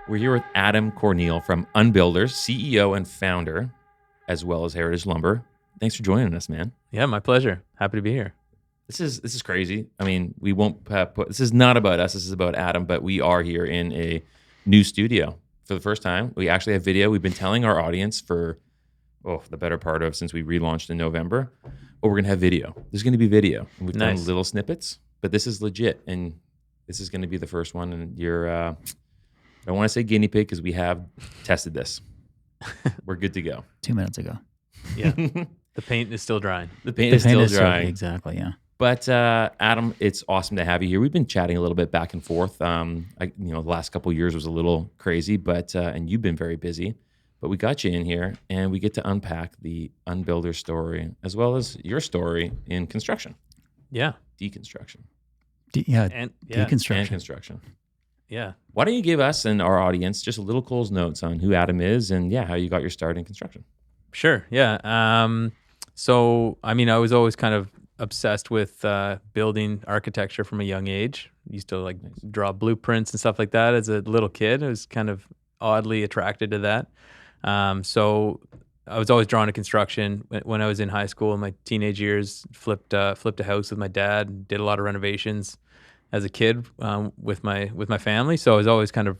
We're here with Adam Corneil from Unbuilders, CEO and founder, as well as Heritage Lumber. Thanks for joining us, man. Yeah, my pleasure. Happy to be here. This is crazy. I mean, we won't put this is not about us. This is about Adam, but we are here in a new studio for the first time. We actually have video. We've been telling our audience for the better part of since we relaunched in November. But we're gonna have video. There's gonna be video, and we've done little snippets, but this is legit, and this is gonna be the first one. And you're, I don't want to say guinea pig because we have tested this. We're good to go. 2 minutes ago. Yeah, the paint is stitle drying. The paint is still drying. Exactly. Yeah. But Adam, it's awesome to have you here. We've been chatting a little bit back and forth. The last couple of years was a little crazy, but and you've been very busy. But we got you in here, and we get to unpack the Unbuilder story as well as your story in construction. Yeah, Deconstruction. Deconstruction. And construction. Yeah. Why don't you give us and our audience just a little Cole's notes on who Adam is and how you got your start in construction? Sure. Yeah. So I mean, I was always kind of obsessed with building architecture from a young age. Used to draw blueprints and stuff like that as a little kid. I was kind of oddly attracted to that. So I was always drawn to construction. When I was in high school in my teenage years, flipped a house with my dad, did a lot of renovations as a kid with my family. So I was always kind of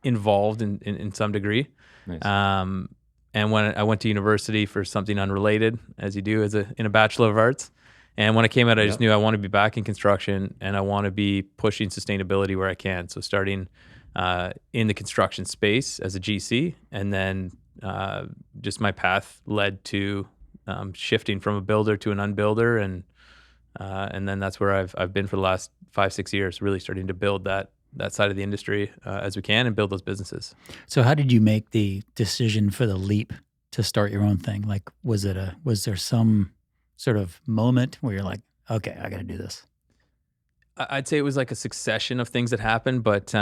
involved in some degree. Nice. And when I went to university for something unrelated, as you do in a Bachelor of Arts, and when I came out, I just knew I want to be back in construction and I want to be pushing sustainability where I can. So starting in the construction space as a GC, and then just my path led to shifting from a builder to an unbuilder, and then that's where I've been for the last 5-6 years, really starting to build that side of the industry as we can and build those businesses. So how did you make the decision for the leap to start your own thing? Like, was there some sort of moment where you're like, okay, I got to do this? I'd say it was like a succession of things that happened, but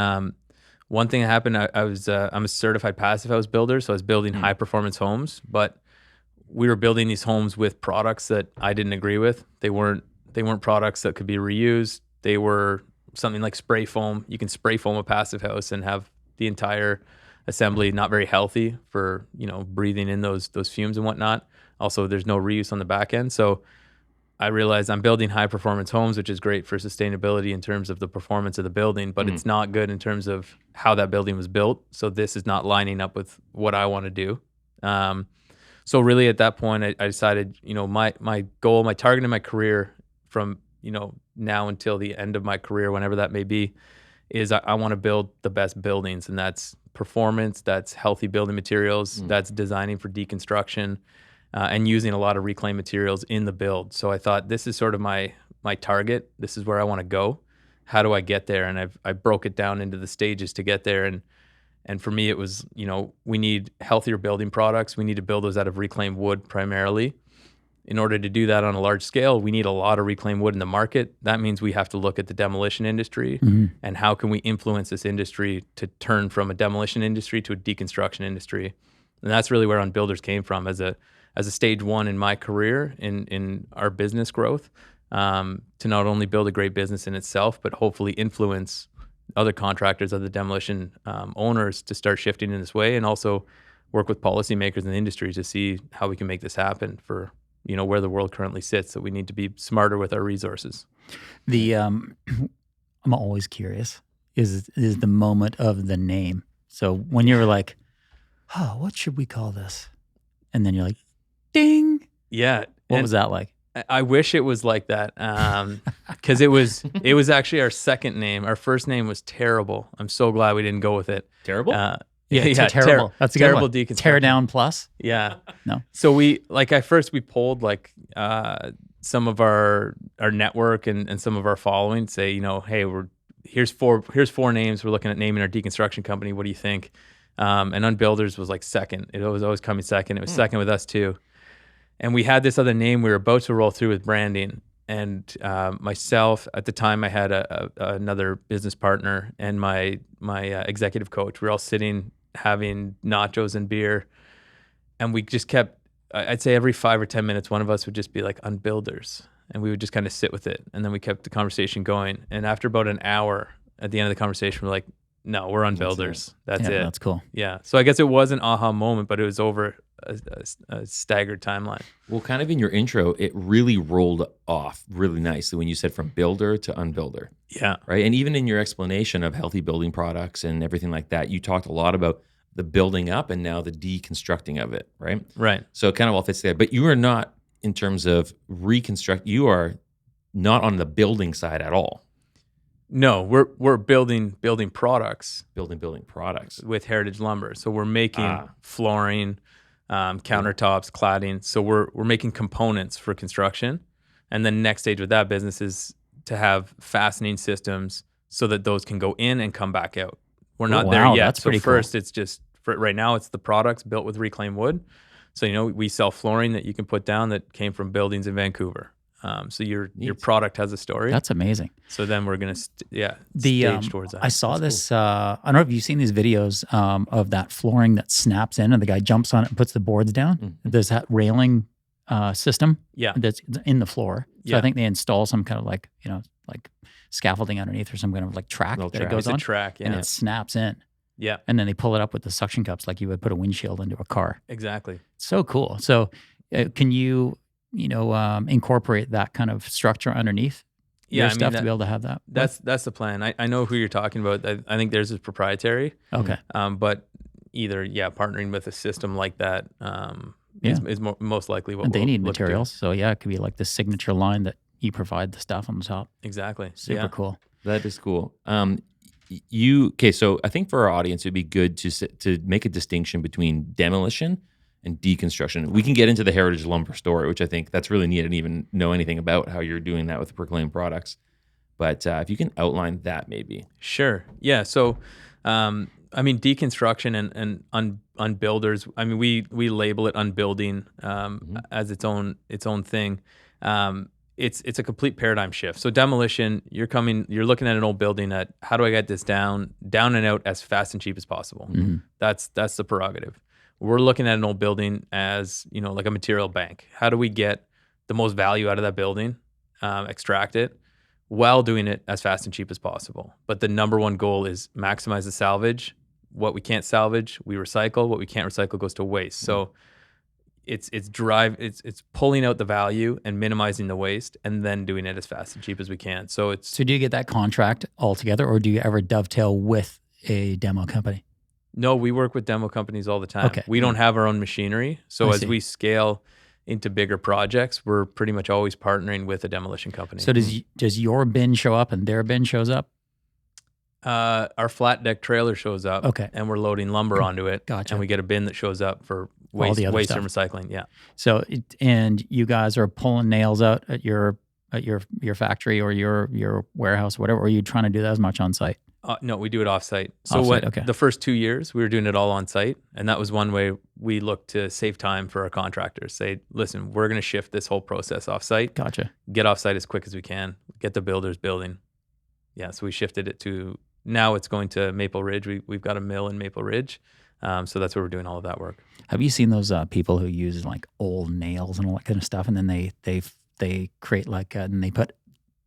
one thing that happened, I'm a certified passive house builder, so I was building high performance homes, but we were building these homes with products that I didn't agree with. They weren't products that could be reused. They were something like spray foam. You can spray foam a passive house and have the entire assembly not very healthy for, breathing in those fumes and whatnot. Also, there's no reuse on the back end. So I realized I'm building high performance homes, which is great for sustainability in terms of the performance of the building, but it's not good in terms of how that building was built. So this is not lining up with what I want to do. So really at that point, I decided, my goal, my target in my career from, now until the end of my career, whenever that may be, is I want to build the best buildings, and that's performance, that's healthy building materials, that's designing for deconstruction, and using a lot of reclaimed materials in the build. So I thought, this is sort of my target. This is where I want to go. How do I get there? And I broke it down into the stages to get there. And for me, it was, we need healthier building products. We need to build those out of reclaimed wood primarily. In order to do that on a large scale, we need a lot of reclaimed wood in the market. That means we have to look at the demolition industry and how can we influence this industry to turn from a demolition industry to a deconstruction industry. And that's really where Unbuilders came from as a stage one in my career in our business growth, to not only build a great business in itself, but hopefully influence other contractors, other demolition owners to start shifting in this way, and also work with policymakers in the industry to see how we can make this happen for where the world currently sits. So we need to be smarter with our resources. I'm always curious is the moment of the name. So when you were like, oh, what should we call this? And then you're like, ding. Yeah. What was that like? I wish it was like that, because it was actually our second name. Our first name was terrible. I'm so glad we didn't go with it. Terrible? Yeah, terrible. That's a terrible good one. deconstruction. Tear down plus? Yeah. No. So we polled some of our network and some of our following, say, hey, here's four names. We're looking at naming our deconstruction company. What do you think? And Unbuilders was like second. It was always coming second. It was second with us too. And we had this other name we were about to roll through with branding. And myself, at the time, I had another business partner and my executive coach. We were all sitting having nachos and beer, and we just kept, I'd say every 5 or 10 minutes, one of us would just be like, Unbuilders. And we would just kind of sit with it. And then we kept the conversation going. And after about an hour, at the end of the conversation, we're like, No, we're unbuilders. That's Yeah, it. that's cool. Yeah. So I guess it was an aha moment, but it was over a staggered timeline. Well, kind of in your intro, it really rolled off really nicely when you said from builder to unbuilder, Yeah. right? And even in your explanation of healthy building products and everything like that, you talked a lot about the building up and now the deconstructing of it, right? Right. So it kind of all fits there. But you are not, in terms of reconstruct, you are not on the building side at all. No, we're building products Building products. with heritage lumber. So we're making flooring, countertops, cladding. So we're making components for construction. And then next stage with that business is to have fastening systems so that those can go in and come back out. We're not there yet. That's pretty so first it's just right now it's the products built with reclaimed wood. So we sell flooring that you can put down that came from buildings in Vancouver. So your product has a story. That's amazing. So then we're gonna stage towards that. I saw this. I don't know if you've seen these videos of that flooring that snaps in, and the guy jumps on it and puts the boards down. Mm-hmm. There's that railing system. Yeah. That's in the floor. So Yeah. I think they install some kind of like scaffolding underneath or some kind of like track that it goes It's on, a track, yeah. and it snaps in. Yeah, And then they pull it up with the suction cups like you would put a windshield into a car. exactly. So cool. So can you incorporate that kind of structure underneath your stuff to be able to have that? That's the plan. I know who you're talking about. I think theirs is proprietary. Okay. But either partnering with a system like that is most likely what And they we'll need look to do. materials. So yeah, it could be like the signature line that you provide the stuff on the top. Exactly. Super cool. That is cool. So I think for our audience, it'd be good to make a distinction between demolition and deconstruction. We can get into the heritage lumber story, which I think that's really neat. I didn't even know anything about how you're doing that with reclaimed products. But if you can outline that maybe. Sure. Yeah. So, deconstruction and unbuilders. I mean, we label it unbuilding as its own thing. It's a complete paradigm shift. So demolition, you're looking at an old building at how do I get this down and out as fast and cheap as possible. Mm-hmm. That's the prerogative. We're looking at an old building as, like a material bank. How do we get the most value out of that building, extract it, while doing it as fast and cheap as possible? But the number one goal is maximize the salvage. What we can't salvage, we recycle. What we can't recycle goes to waste. So it's pulling out the value and minimizing the waste, and then doing it as fast and cheap as we can. So do you get that contract altogether, or do you ever dovetail with a demo company? No, we work with demo companies all the time. Okay. We don't have our own machinery. So as we scale into bigger projects, we're pretty much always partnering with a demolition company. So does your bin show up and their bin shows up? Our flat deck trailer shows up. Okay. And we're loading lumber onto it. Gotcha. And we get a bin that shows up for All the other waste stuff. and recycling. Yeah. So and you guys are pulling nails out at your factory or your warehouse, whatever, or are you trying to do that as much on site? No, we do it off-site. So Off-site, okay. The first 2 years, we were doing it all on-site. And that was one way we looked to save time for our contractors. Say, listen, we're going to shift this whole process off-site. Gotcha. Get off-site as quick as we can. Get the builders building. Yeah, so we shifted it to, now it's going to Maple Ridge. We've got a mill in Maple Ridge. So that's where we're doing all of that work. Have you seen those people who use like old nails and all that kind of stuff, and then they create and they put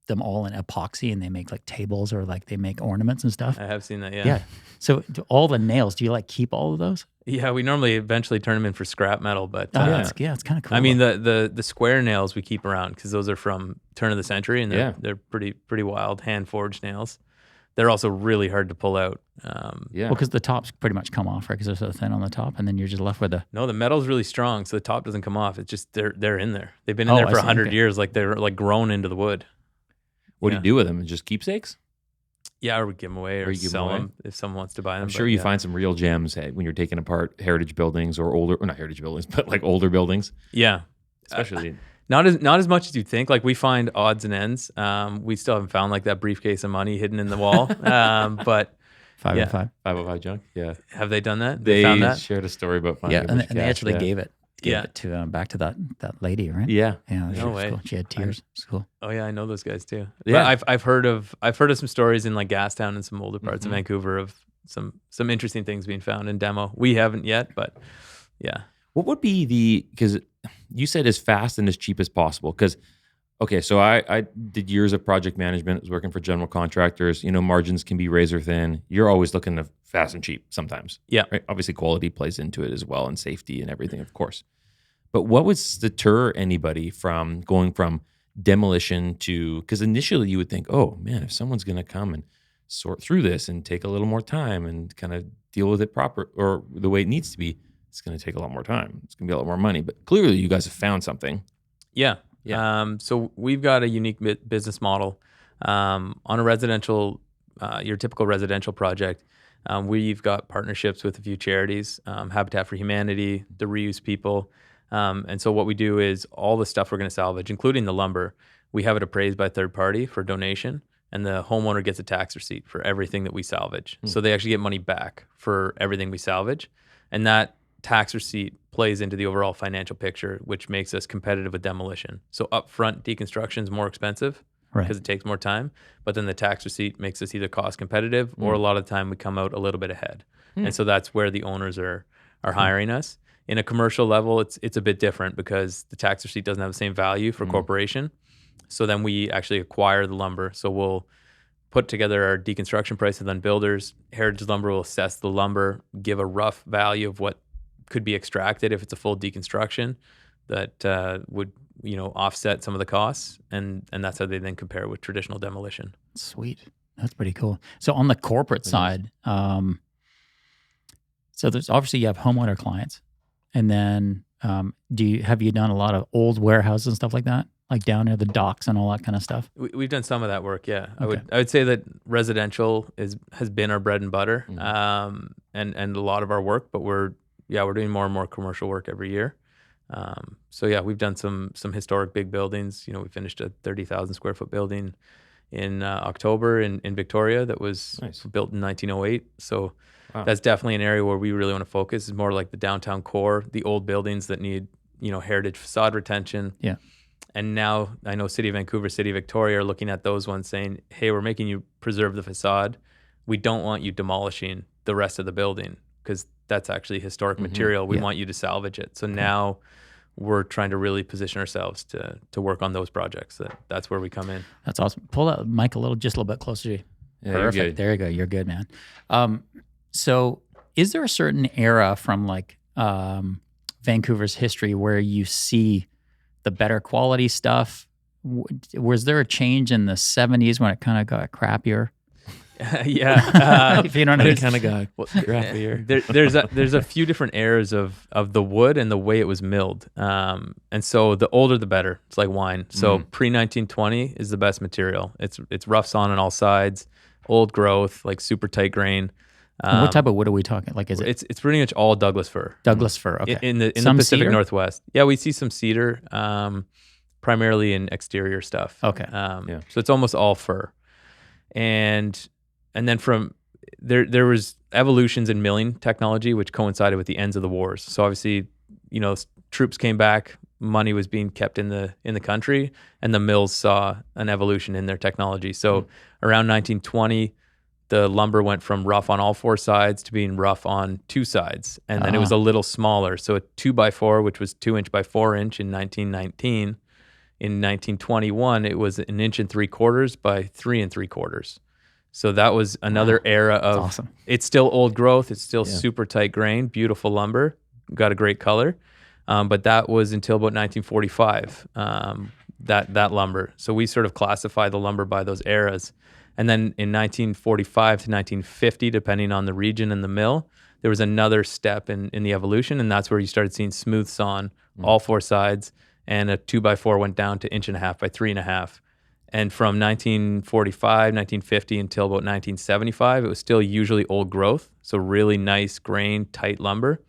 them all in epoxy and they make like tables or like they make ornaments and stuff? I have seen that, yeah. Yeah. So all the nails, do you keep all of those? Yeah, we normally eventually turn them in for scrap metal, but It's kind of cool. I mean the square nails we keep around because those are from turn of the century and they're pretty wild, hand forged nails. They're also really hard to pull out. Well, because the tops pretty much come off, right? Because they're so thin on the top, and then you're just left with No, the metal's really strong, so the top doesn't come off. It's just they're in there. They've been in there for 100 years, like they're like grown into the wood. What do you do with them? Just keepsakes? Yeah, or we give them away or sell them if someone wants to buy them. I'm sure you find some real gems when you're taking apart heritage buildings or not heritage buildings, but like older buildings. Yeah. Especially. Not as much as you think. Like we find odds and ends. We still haven't found like that briefcase of money hidden in the wall. But 505 junk. Yeah. Have they done that? They found that? shared a story about finding and they actually gave it. It to back to that lady, right? Yeah. Yeah. No way. Cool. She had tears. It's cool. Oh yeah, I know those guys too. Yeah. But I've heard of some stories in like Gastown and some older parts of Vancouver of some interesting things being found in demo. We haven't yet, but yeah. What would be because you said as fast and as cheap as possible? Because Okay, so I did years of project management. I was working for general contractors. Margins can be razor thin. You're always looking to fast and cheap sometimes. Yeah. Right? Obviously, quality plays into it as well, and safety and everything, of course. But what would deter anybody from going from demolition to, because initially you would think, oh man, if someone's going to come and sort through this and take a little more time and kind of deal with it proper or the way it needs to be, it's going to take a lot more time. It's going to be a lot more money. But clearly you guys have found something. Yeah. So we've got a unique business model on a residential, your typical residential project. We've got partnerships with a few charities, Habitat for Humanity, the Reuse People. And so what we do is all the stuff we're going to salvage, including the lumber, we have it appraised by a third party for donation, and the homeowner gets a tax receipt for everything that we salvage. So they actually get money back for everything we salvage. And that tax receipt plays into the overall financial picture, which makes us competitive with demolition. So upfront deconstruction is more expensive because it takes more time, but then the tax receipt makes us either cost competitive or a lot of the time we come out a little bit ahead. And so that's where the owners are hiring us. In a commercial level, it's a bit different because the tax receipt doesn't have the same value for corporation. So then we actually acquire the lumber. So we'll put together our deconstruction price with Unbuilders. Heritage Lumber will assess the lumber, give a rough value of what could be extracted if it's a full deconstruction that would offset some of the costs, and that's how they then compare with traditional demolition. Sweet. That's pretty cool. So on the corporate side, so there's obviously you have homeowner clients, and then have you done a lot of old warehouses and stuff like that, like down near the docks and all that kind of stuff? We've done some of that work, yeah. Okay. I would say that residential has been our bread and butter, and a lot of our work, but we're doing more and more commercial work every year. So yeah, we've done some historic big buildings. We finished a 30,000 square foot building in October in Victoria that was built in 1908. So that's definitely an area where we really want to focus. It's more like the downtown core, the old buildings that need heritage facade retention. Yeah. And now I know City of Vancouver, City of Victoria are looking at those ones saying, hey, we're making you preserve the facade. We don't want you demolishing the rest of the building because that's actually historic material. We want you to salvage it. So now we're trying to really position ourselves to work on those projects. That's where we come in. That's awesome. Pull that mic just a little bit closer to you. Yeah, Perfect. There you go. You're good, man. So is there a certain era from Vancouver's history where you see the better quality stuff? Was there a change in the 70s when it kind of got crappier? Yeah. If you know what I mean. Kind of got crappier. There's a few different eras of the wood and the way it was milled. And so the older the better. It's like wine. So pre-1920 is the best material. It's rough sawn on all sides, old growth, like super tight grain. What type of wood are we talking? Like, is it? It's pretty much all Douglas fir. Douglas fir. Okay. In the Some Pacific cedar? Northwest. Yeah, we see some cedar, primarily in exterior stuff. Okay. So it's almost all fir, and then from there was evolutions in milling technology, which coincided with the ends of the wars. So obviously, troops came back, money was being kept in the country, and the mills saw an evolution in their technology. So around 1920. The lumber went from rough on all four sides to being rough on two sides. And then it was a little smaller. So a 2x4, which was 2 inch by 4 inch in 1919. In 1921, it was 1 3/4 inches by 3 3/4 inches. So that was another era of, awesome. It's still old growth. It's still super tight grain, beautiful lumber, got a great color. But that was until about 1945, that lumber. So we sort of classify the lumber by those eras. And then in 1945 to 1950, depending on the region and the mill, there was another step in the evolution, and that's where you started seeing smooth sawn, all four sides, and a 2x4 went down to 1.5 inches by 3.5 inches. And from 1945, 1950 until about 1975, it was still usually old growth, so really nice grain, tight lumber,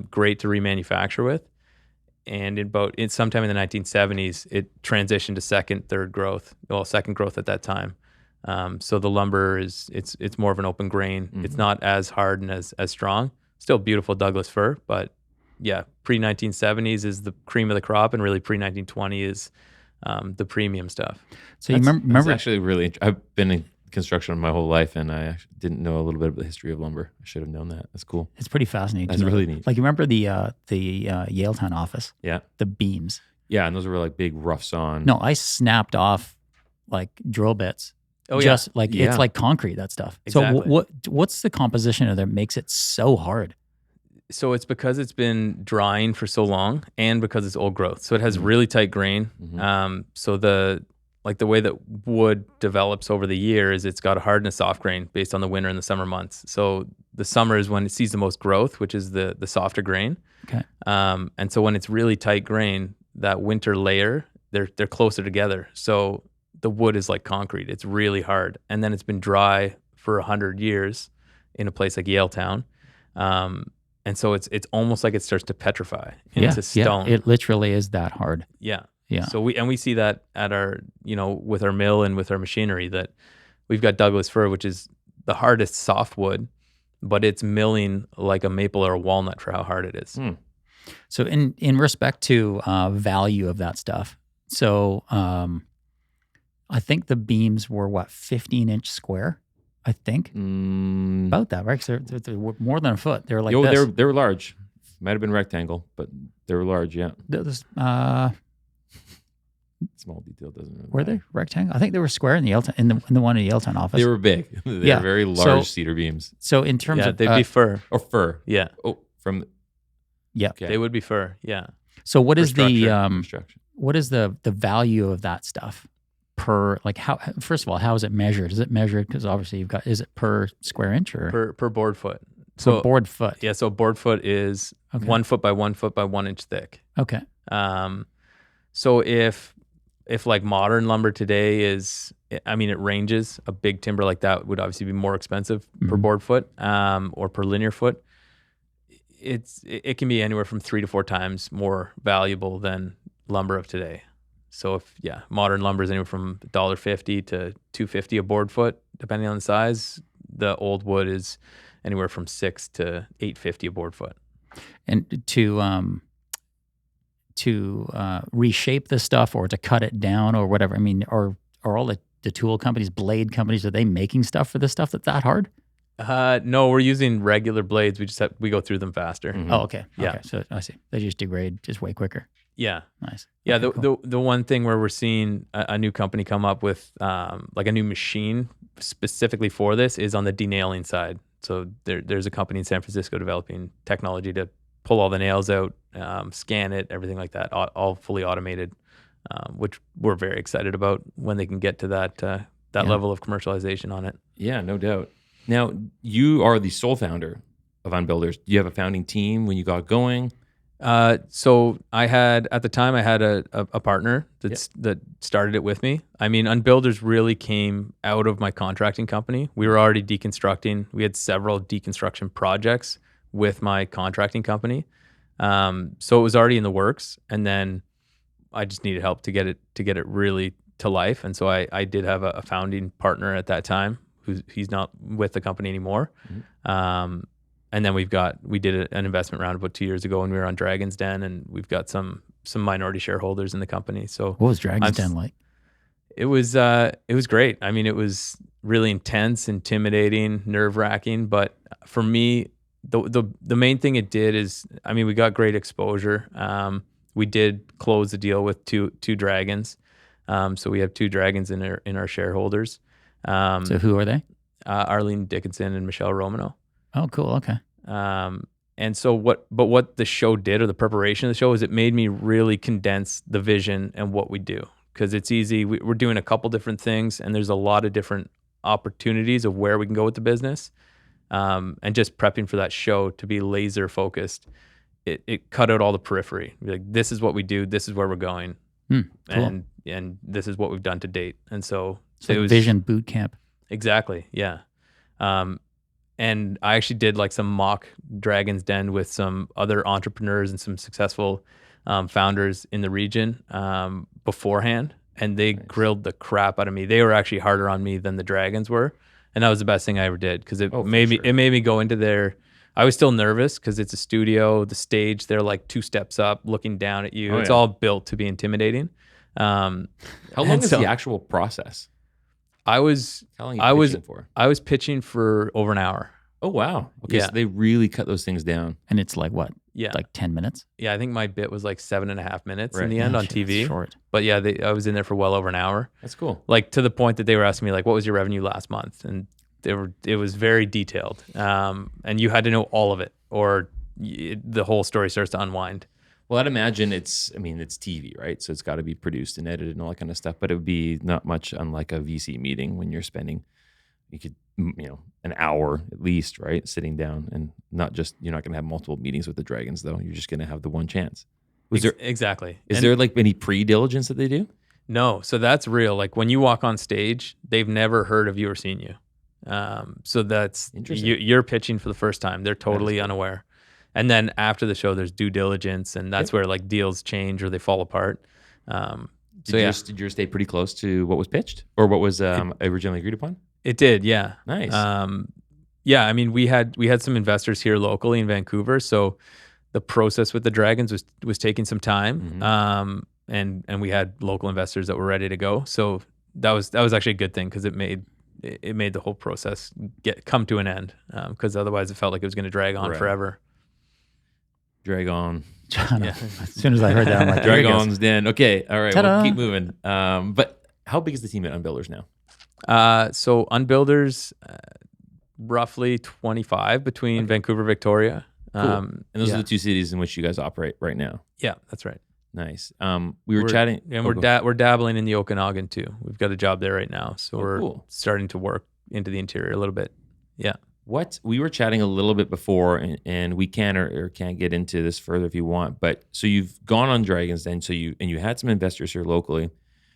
great to remanufacture with. And sometime in the 1970s, it transitioned to second growth at that time. So the lumber it's more of an open grain. It's not as hard and as strong. Still beautiful Douglas fir, but yeah, pre-1970s is the cream of the crop, and really pre-1920 is the premium stuff. So you remember? That's actually really. I've been in construction my whole life, and I actually didn't know a little bit of the history of lumber. I should have known that. That's cool. It's pretty fascinating. That's really neat. Like, you remember the Yaletown office? Yeah. The beams. Yeah, and those were like big rough sawn. No, I snapped off like drill bits. Oh, Just like Yeah. it's like concrete, that stuff. Exactly. So what's the composition of that makes it so hard? So it's because it's been drying for so long, and because it's old growth. So it has Mhm. really tight grain. Mhm. So the way that wood develops over the year is it's got a hard and a soft grain based on the winter and the summer months. So the summer is when it sees the most growth, which is the softer grain. Okay. And so when it's really tight grain, that winter layer, they're closer together. So the wood is like concrete. It's really hard. And then it's been dry for 100 years in a place like Yaletown. And so it's almost like it starts to petrify into stone. It literally is that hard. Yeah. Yeah. So we see that at our, with our mill and with our machinery, that we've got Douglas fir, which is the hardest softwood, but it's milling like a maple or a walnut for how hard it is. So in respect to value of that stuff, so I think the beams were 15-inch square. I think about that, right? Because they're more than a foot. They're like this. They were large. Might have been rectangle, but they were large. Yeah. Small detail doesn't really Were matter. they rectangle? I think they were square in the one in the Yaletown office. They were big. They were very large cedar beams. So in terms of they'd be fir. Or fir. Yeah. Oh, from okay. They would be fir. Yeah. So what is the structure. what is the value of that stuff per, like, how, first of all, how is it measured? Is it measured, because obviously is it per square inch or per board foot? so board foot? Yeah. So board foot is 1 foot by 1 foot by 1 inch thick. Okay. So if like modern lumber today is, I mean, it ranges. A big timber like that would obviously be more expensive per board foot, or per linear foot. It can be anywhere from 3 to 4 times more valuable than lumber of today. So modern lumber is anywhere from $1.50 to $2.50 a board foot, depending on the size. The old wood is anywhere from $6 to $8.50 a board foot. And to reshape this stuff or to cut it down or whatever, I mean, are all the tool companies, blade companies, are they making stuff for this stuff that's that hard? No, we're using regular blades. We go through them faster. Mhm. Oh, okay. Yeah. Okay. So I see. They just degrade just way quicker. Yeah. Nice. Yeah. Okay, cool. The one thing where we're seeing a new company come up with like a new machine specifically for this is on the denailing side. So there's a company in San Francisco developing technology to pull all the nails out, scan it, everything like that, all fully automated, which we're very excited about when they can get to that level of commercialization on it. Yeah, no doubt. Now, you are the sole founder of Unbuilders. Do you have a founding team when you got going? So at the time I had a partner that started it with me. I mean, Unbuilders really came out of my contracting company. We were already deconstructing. We had several deconstruction projects with my contracting company. So it was already in the works, and then I just needed help to get it really to life. And so I did have a founding partner at that time he's not with the company anymore. Mm-hmm. And then we did an investment round about 2 years ago when we were on Dragon's Den, and we've got some minority shareholders in the company. So what was Dragon's Den like? It was great. I mean, it was really intense, intimidating, nerve-wracking. But for me, the main thing it did is, I mean, we got great exposure. We did close the deal with two dragons. So we have 2 dragons in our shareholders. So who are they? Arlene Dickinson and Michelle Romano. Oh, cool. Okay. And so what the show did, or the preparation of the show, is it made me really condense the vision and what we do. Because it's easy. We're doing a couple different things, and there's a lot of different opportunities of where we can go with the business. And just prepping for that show to be laser focused, it cut out all the periphery. Like, this is what we do. This is where we're going. Cool. And this is what we've done to date. And so it was Vision Boot Camp. Exactly. Yeah. And I actually did like some mock Dragon's Den with some other entrepreneurs and some successful founders in the region beforehand, and they grilled the crap out of me. They were actually harder on me than the dragons were, and that was the best thing I ever did, because it made me go into there. I was still nervous because it's a studio, the stage, they're like 2 steps up looking down at you. It's all built to be intimidating. How long is the actual process? I was pitching for over an hour. Oh, wow. Okay, Yeah. so they really cut those things down. And it's like what? Yeah. Like 10 minutes? Yeah, I think my bit was like 7.5 minutes in Right. the end Oh, on shit, TV. that's short. But yeah, I was in there for well over an hour. That's cool. Like to the point that they were asking me like, what was your revenue last month? And it was very detailed. And you had to know all of it or the whole story starts to unwind. Well, I'd imagine it's TV, right? So it's got to be produced and edited and all that kind of stuff. But it would be not much unlike a VC meeting when you're spending, an hour at least, right? Sitting down and you're not going to have multiple meetings with the dragons though. You're just going to have the one chance. Exactly. Is there like any pre-diligence that they do? No. So that's real. Like when you walk on stage, they've never heard of you or seen you. So that's Interesting. You're pitching for the first time. They're totally unaware. And then after the show, there's due diligence, and that's where like deals change or they fall apart. Did yours stay pretty close to what was pitched or what was originally agreed upon? It did, yeah. Nice. Yeah, I mean, we had some investors here locally in Vancouver, so the process with the Dragons was taking some time. Mm-hmm. And we had local investors that were ready to go. So that was actually a good thing because it made the whole process come to an end. Because otherwise, it felt like it was going to drag on forever. Drag on. Yeah. As soon as I heard that, I'm like, Drag on's den. Okay, all right, Ta-da. we'll keep moving. But how big is the team at Unbuilders now? So Unbuilders, roughly 25 between Vancouver, Victoria. Cool. And those are the two cities in which you guys operate right now. Yeah, that's right. Nice. We're chatting, and we're dabbling in the Okanagan too. We've got a job there right now, so we're starting to work into the interior a little bit. Yeah. We were chatting a little bit before, and we can or can't get into this further if you want. But so you've gone on Dragons then, so you had some investors here locally.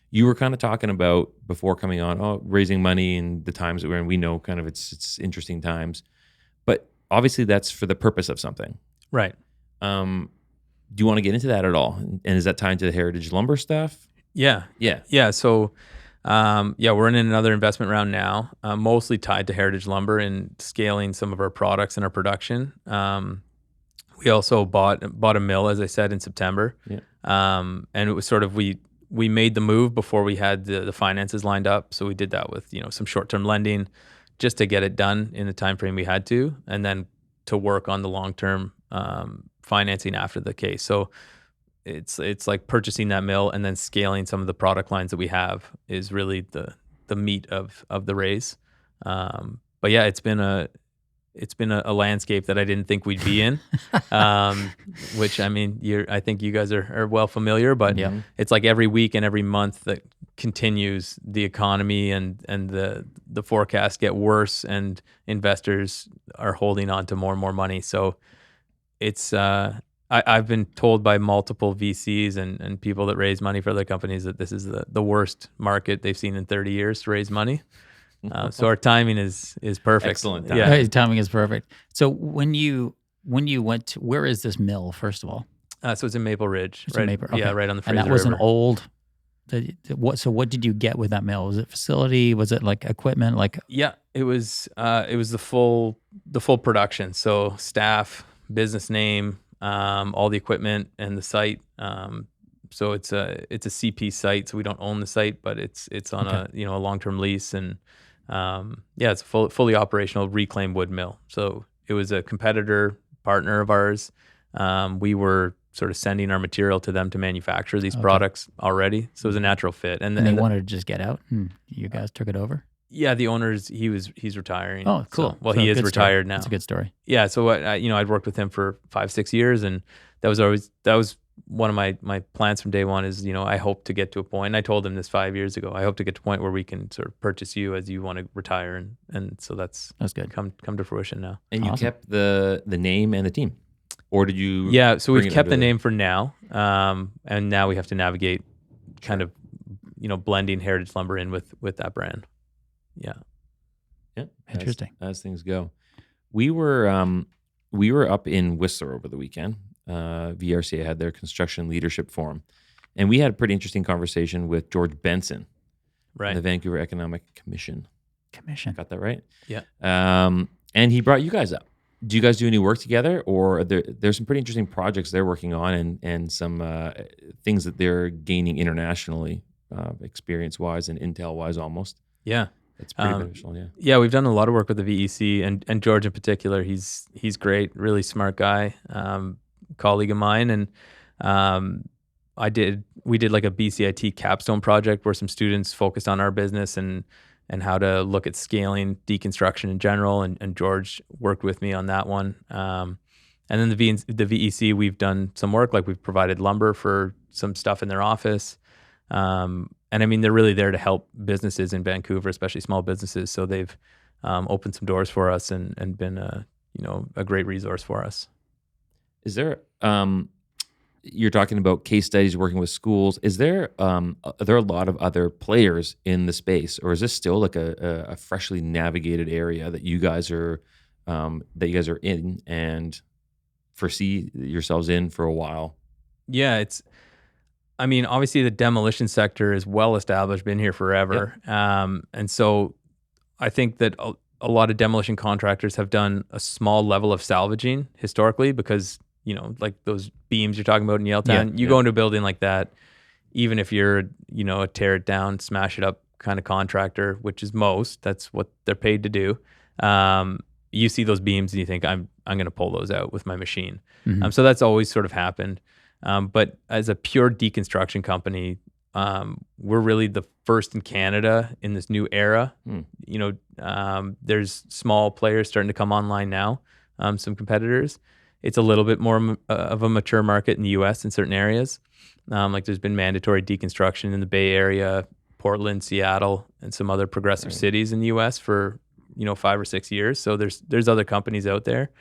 You were kind of talking about before coming on, raising money and the times that we're in. We know kind of it's interesting times, but obviously that's for the purpose of something, right? Do you want to get into that at all? And is that tied to the heritage lumber stuff? Yeah. So, we're in another investment round now, mostly tied to heritage lumber and scaling some of our products and our production. We also bought a mill, as I said, in September. Yeah. And it was sort of we made the move before we had the finances lined up. So we did that with some short-term lending, just to get it done in the time frame we had to, and then to work on the long-term financing after the case. So it's like purchasing that mill and then scaling some of the product lines that we have is really the meat of the raise. But yeah, it's been a landscape that I didn't think we'd be in, which I mean, I think you guys are well familiar, but it's like every week and every month that continues, the economy and the forecasts get worse and investors are holding on to more and more money. So it's, I've been told by multiple VCs and people that raise money for their companies that this is the worst market they've seen in 30 years to raise money. So our timing is perfect. Excellent. Yeah. His timing is perfect. So when you went to, where is this mill, first of all? So it's in Maple Ridge, It's right? in Maple, okay. Yeah, right on the Fraser And that was River. an old. So what did you get with that mill? Was it facility? Was it like equipment? Like Yeah, it was the full production. So staff, business name, all the equipment and the site. So it's a CP site, so we don't own the site, but it's on a long-term lease, and it's a fully operational reclaimed wood mill. So it was a competitor partner of ours. We were sort of sending our material to them to manufacture these products already, so it was a natural fit. And they wanted to just get out, and you guys took it over. Yeah, the owners. He's retiring. Oh, cool. So, he is retired now. That's a good story. Yeah, so I'd worked with him for 5-6 years, and that was one of my plans from day one. Is I hope to get to a point. And I told him this 5 years ago. I hope to get to a point where we can sort of purchase you as you want to retire, and so that's good. Come to fruition now. And you kept the name and the team, or did you? Yeah, so we've kept the name for now, and now we have to navigate kind of blending heritage lumber in with that brand. Yeah. Interesting. As things go, we were up in Whistler over the weekend. VRCA had their construction leadership forum, and we had a pretty interesting conversation with George Benson, right? The Vancouver Economic Commission. Got that right? Yeah. And he brought you guys up. Do you guys do any work together, or there's some pretty interesting projects they're working on, and some things that they're gaining internationally, experience-wise and intel-wise almost? Yeah. It's pretty beneficial, yeah. Yeah, we've done a lot of work with the VEC, and George in particular. He's great, really smart guy. colleague of mine, and we did like a BCIT capstone project where some students focused on our business and how to look at scaling deconstruction in general, and George worked with me on that one. And then the VEC, we've done some work, like we've provided lumber for some stuff in their office. And I mean, they're really there to help businesses in Vancouver, especially small businesses. So they've opened some doors for us and been a great resource for us. Is there, you're talking about case studies working with schools. Are there a lot of other players in the space, or is this still like a freshly navigated area that you guys are in and foresee yourselves in for a while? Yeah, I mean, obviously the demolition sector is well established, been here forever. Yep. And so I think that a lot of demolition contractors have done a small level of salvaging historically, because, like those beams you're talking about in Yaletown, go into a building like that, even if you're, a tear it down, smash it up kind of contractor, which is that's what they're paid to do. You see those beams and you think, I'm going to pull those out with my machine. Mm-hmm. So that's always sort of happened. But as a pure deconstruction company, we're really the first in Canada in this new era. There's small players starting to come online now, some competitors. It's a little bit more of a mature market in the US in certain areas. Like there's been mandatory deconstruction in the Bay Area, Portland, Seattle, and some other progressive cities in the US for 5 or 6 years. So there's other companies out there.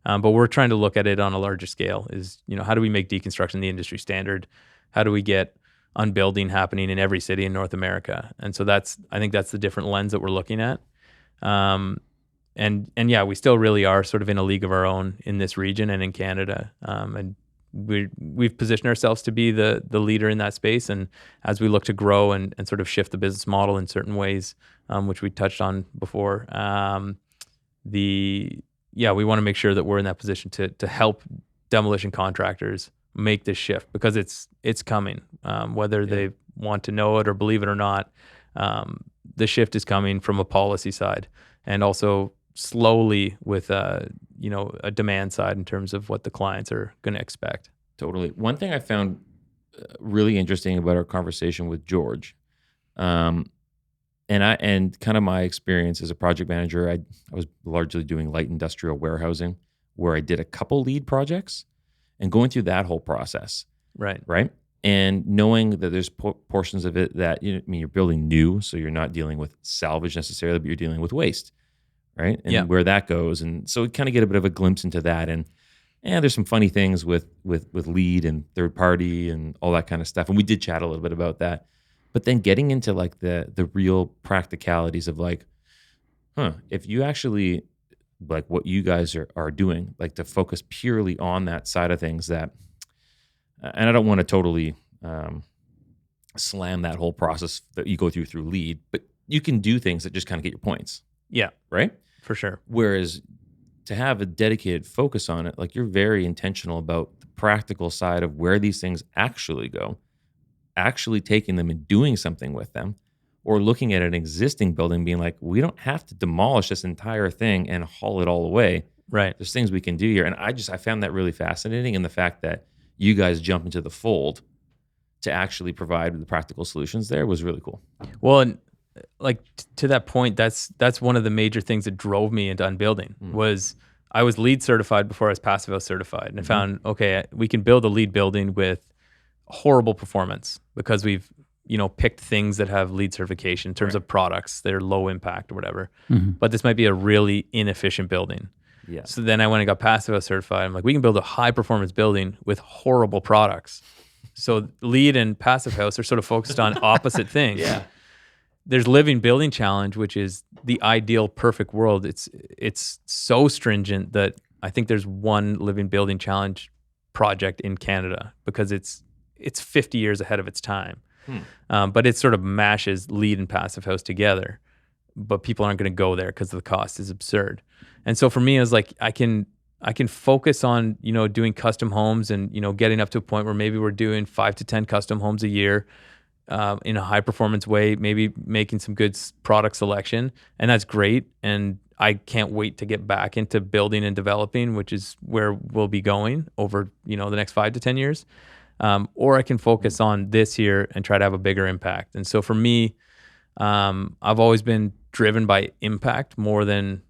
But we're trying to look at it on a larger scale. Is, how do we make deconstruction the industry standard? How do we get unbuilding happening in every city in North America? And so I think that's the different lens that we're looking at. And yeah, we still really are sort of in a league of our own in this region and in Canada. And we've positioned ourselves to be the leader in that space. And as we look to grow and sort of shift the business model in certain ways, which we touched on before, we want to make sure that we're in that position to help demolition contractors make this shift, because it's coming, whether they want to know it or believe it or not. The shift is coming from a policy side, and also slowly with a demand side in terms of what the clients are going to expect. Totally. One thing I found really interesting about our conversation with George, and kind of my experience as a project manager, I was largely doing light industrial warehousing, where I did a couple lead projects, and going through that whole process. Right. And knowing that there's portions of it that, you're building new, so you're not dealing with salvage necessarily, but you're dealing with waste, right? And where that goes. And so we kind of get a bit of a glimpse into that. And there's some funny things with lead and third party and all that kind of stuff. And we did chat a little bit about that. But then getting into like the real practicalities of like, if you actually like what you guys are doing, like to focus purely on that side of things, that, and I don't want to totally slam that whole process that you go through lead, but you can do things that just kind of get your points. Yeah. Right? For sure. Whereas to have a dedicated focus on it, like you're very intentional about the practical side of where these things actually go, actually taking them and doing something with them, or looking at an existing building being like, we don't have to demolish this entire thing and haul it all away. Right. There's things we can do here. And I found that really fascinating. And the fact that you guys jump into the fold to actually provide the practical solutions there was really cool. Well, and like to that point, that's one of the major things that drove me into unbuilding. Was I was LEED certified before I was Passive House certified. And I found, okay, we can build a LEED building with horrible performance because we've picked things that have LEED certification in terms of products. They're low impact or whatever. Mm-hmm. But this might be a really inefficient building. Yeah. So then I went and got Passive House certified. I'm like, we can build a high performance building with horrible products. So LEED and Passive House are sort of focused on opposite things. Yeah. There's Living Building Challenge, which is the ideal perfect world. It's so stringent that I think there's one Living Building Challenge project in Canada because it's 50 years ahead of its time. But it sort of mashes LEED and Passive House together. But people aren't going to go there because the cost is absurd. And so for me, I was like, I can focus on, doing custom homes and, getting up to a point where maybe we're doing 5 to 10 custom homes a year in a high performance way, maybe making some good product selection. And that's great. And I can't wait to get back into building and developing, which is where we'll be going over, the next 5 to 10 years. Or I can focus on this here and try to have a bigger impact. And so for me, I've always been driven by impact more than,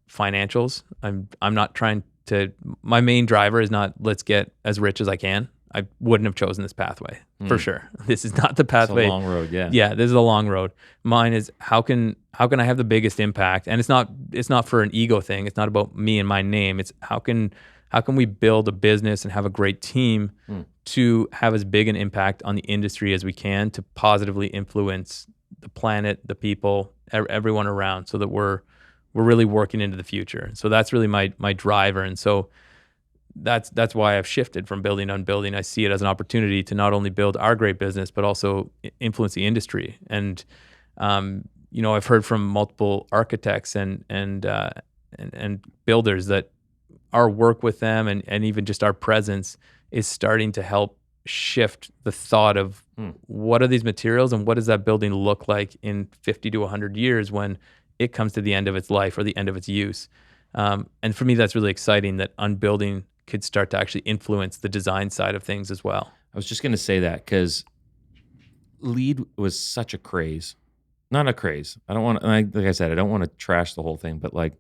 financials. I'm not trying to, my main driver is not let's get as rich as I can. I wouldn't have chosen this pathway for sure. This is not the pathway. It's a long road. Yeah. Yeah. This is a long road. Mine is how can I have the biggest impact? And it's not for an ego thing. It's not about me and my name. It's how can we build a business and have a great team to have as big an impact on the industry as we can to positively influence the planet, the people, everyone around, so that we're really working into the future. So that's really my driver. And so that's why I've shifted from building to unbuilding. I see it as an opportunity to not only build our great business, but also influence the industry. And I've heard from multiple architects and builders that our work with them and even just our presence is starting to help shift the thought of what are these materials and what does that building look like in 50 to 100 years when it comes to the end of its life or the end of its use. And for me, that's really exciting that unbuilding could start to actually influence the design side of things as well. I was just going to say that because LEED was such a craze. Not a craze. I don't want to, like I said, I don't want to trash the whole thing, but like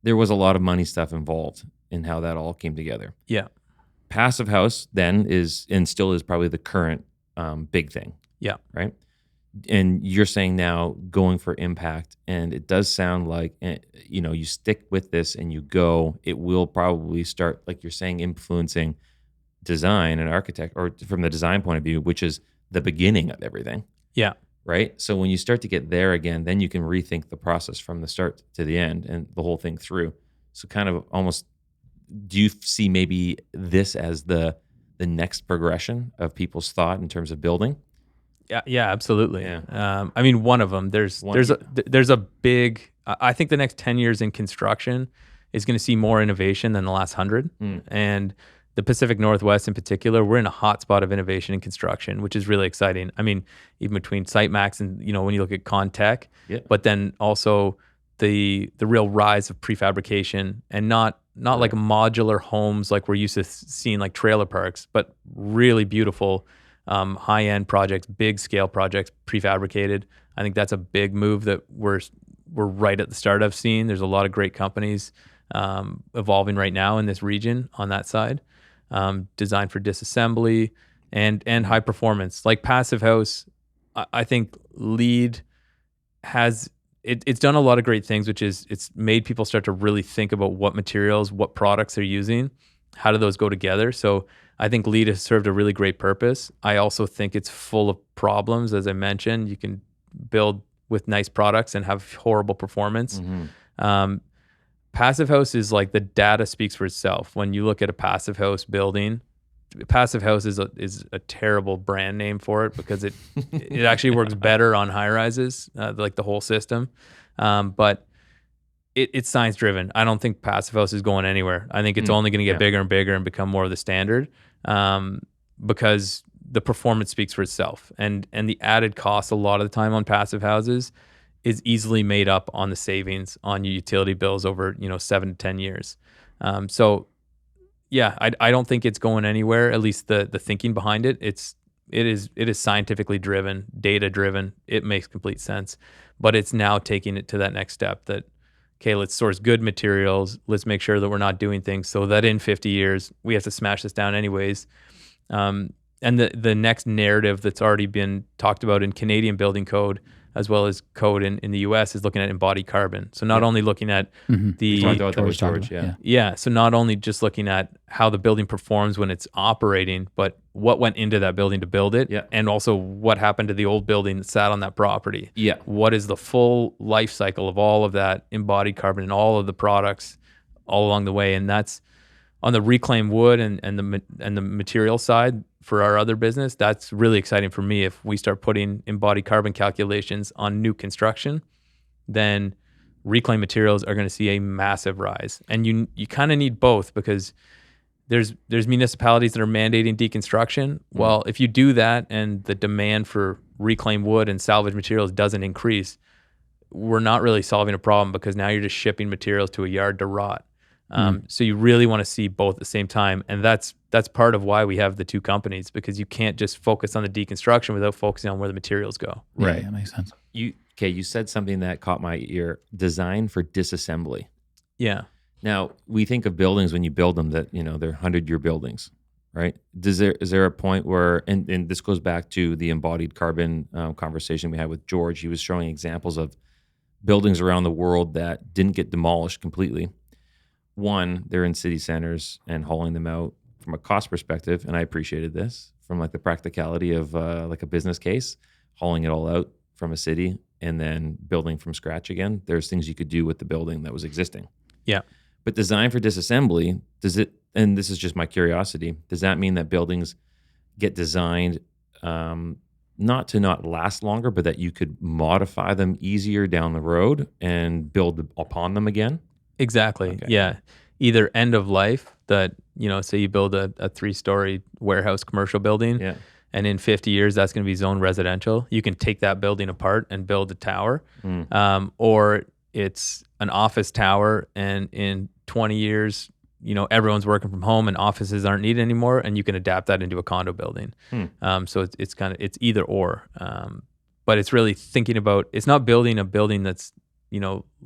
there was a lot of money stuff involved in how that all came together. Yeah. Passive house then is and still is probably the current big thing. Yeah. Right. And you're saying now going for impact, and it does sound like you stick with this and you go. It will probably start, like you're saying, influencing design and architect, or from the design point of view, which is the beginning of everything. Yeah. Right. So when you start to get there again, then you can rethink the process from the start to the end and the whole thing through. So kind of almost, do you see maybe this as the next progression of people's thought in terms of building? Yeah, absolutely. Yeah. I mean, one of them. There's a big. I think the next 10 years in construction is going to see more innovation than the last 100. And the Pacific Northwest in particular, we're in a hot spot of innovation in construction, which is really exciting. I mean, even between SiteMax and when you look at Contech, but then also the real rise of prefabrication and not like modular homes like we're used to seeing like trailer parks, but really beautiful. High-end projects, big scale projects, prefabricated. I think that's a big move that we're right at the start of seeing. There's a lot of great companies evolving right now in this region on that side. Designed for disassembly and high performance. Like Passive House, I think LEED has it's done a lot of great things, which is it's made people start to really think about what materials, what products they're using, how do those go together. So I think LEED has served a really great purpose. I also think it's full of problems. As I mentioned, you can build with nice products and have horrible performance. Passive House is like the data speaks for itself. When you look at a Passive House building, Passive House is a terrible brand name for it because it actually works better on high rises, like the whole system. But it's science driven. I don't think Passive House is going anywhere. I think it's only going to get bigger and bigger and become more of the standard because the performance speaks for itself. And the added cost a lot of the time on passive houses is easily made up on the savings on your utility bills over 7 to 10 years. So yeah, I don't think it's going anywhere. At least the thinking behind it. It is scientifically driven, data driven. It makes complete sense, but it's now taking it to that next step that, okay, let's source good materials. Let's make sure that we're not doing things so that in 50 years, we have to smash this down anyways. And the next narrative that's already been talked about in Canadian building code, as well as code in the US, is looking at embodied carbon. So not only looking at storage. Yeah. So not only just looking at how the building performs when it's operating, but what went into that building to build it, and also what happened to the old building that sat on that property. Yeah. What is the full life cycle of all of that embodied carbon and all of the products all along the way? And that's on the reclaimed wood and the material side. For our other business, that's really exciting for me. If we start putting embodied carbon calculations on new construction, then reclaimed materials are going to see a massive rise. And you kind of need both because there's municipalities that are mandating deconstruction. Well, if you do that and the demand for reclaimed wood and salvage materials doesn't increase, we're not really solving a problem because now you're just shipping materials to a yard to rot. So you really want to see both at the same time. And that's part of why we have the two companies, because you can't just focus on the deconstruction without focusing on where the materials go. Right. That makes sense. You said something that caught my ear: design for disassembly. Yeah. Now, we think of buildings when you build them that, they're 100-year buildings, right? Is there a point where, and this goes back to the embodied carbon conversation we had with George. He was showing examples of buildings around the world that didn't get demolished completely. One, they're in city centers and hauling them out from a cost perspective, and I appreciated this, from like the practicality of like a business case, hauling it all out from a city and then building from scratch again. There's things you could do with the building that was existing. Yeah. But design for disassembly, and this is just my curiosity, does that mean that buildings get designed not to not last longer, but that you could modify them easier down the road and build upon them again? Exactly. Okay. Yeah. Either end of life, that, say you build a 3-story warehouse commercial building, Yeah. and in 50 years, that's going to be zoned residential. You can take that building apart and build a tower. Or it's an office tower, and in 20 years, everyone's working from home and offices aren't needed anymore, and you can adapt that into a condo building. So it's either or. But it's really thinking about, it's not building a building that's,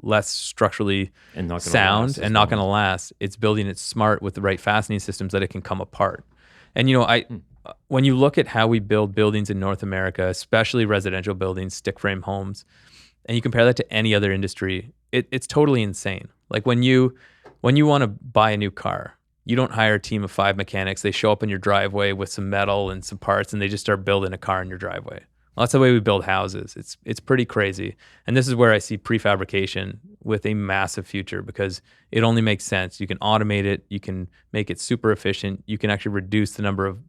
less structurally And not gonna sound last as and not long. going to last. It's building it smart with the right fastening systems that it can come apart. And, when you look at how we build buildings in North America, especially residential buildings, stick frame homes, and you compare that to any other industry, it's totally insane. Like when you want to buy a new car, you don't hire a team of 5 mechanics. They show up in your driveway with some metal and some parts, and they just start building a car in your driveway. Well, that's the way we build houses. It's pretty crazy. And this is where I see prefabrication with a massive future, because it only makes sense. You can automate it. You can make it super efficient. You can actually reduce the number of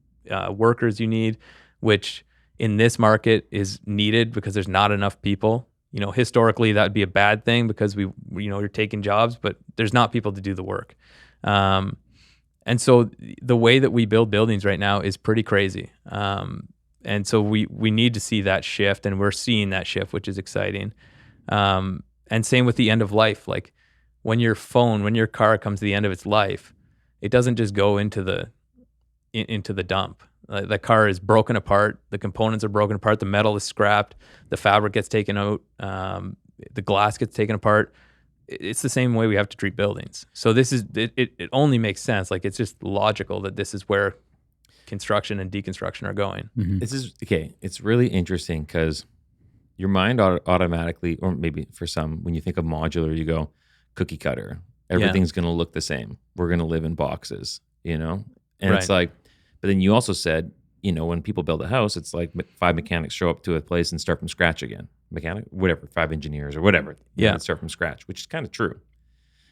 workers you need, which in this market is needed because there's not enough people. Historically, that would be a bad thing because you're taking jobs, but there's not people to do the work. And so the way that we build buildings right now is pretty crazy. And so we need to see that shift, and we're seeing that shift, which is exciting. And same with the end of life. Like when your car comes to the end of its life, it doesn't just go into the dump. The car is broken apart. The components are broken apart. The metal is scrapped. The fabric gets taken out. The glass gets taken apart. It's the same way we have to treat buildings. So this is it only makes sense. Like it's just logical that this is where construction and deconstruction are going. This is okay. It's really interesting because your mind automatically, or maybe for some, when you think of modular, you go cookie cutter. Everything's going to look the same. We're going to live in boxes, and it's like, but then you also said, when people build a house, it's like 5 mechanics show up to a place and start from scratch again. 5 engineers or whatever. Yeah. Start from scratch, which is kind of true.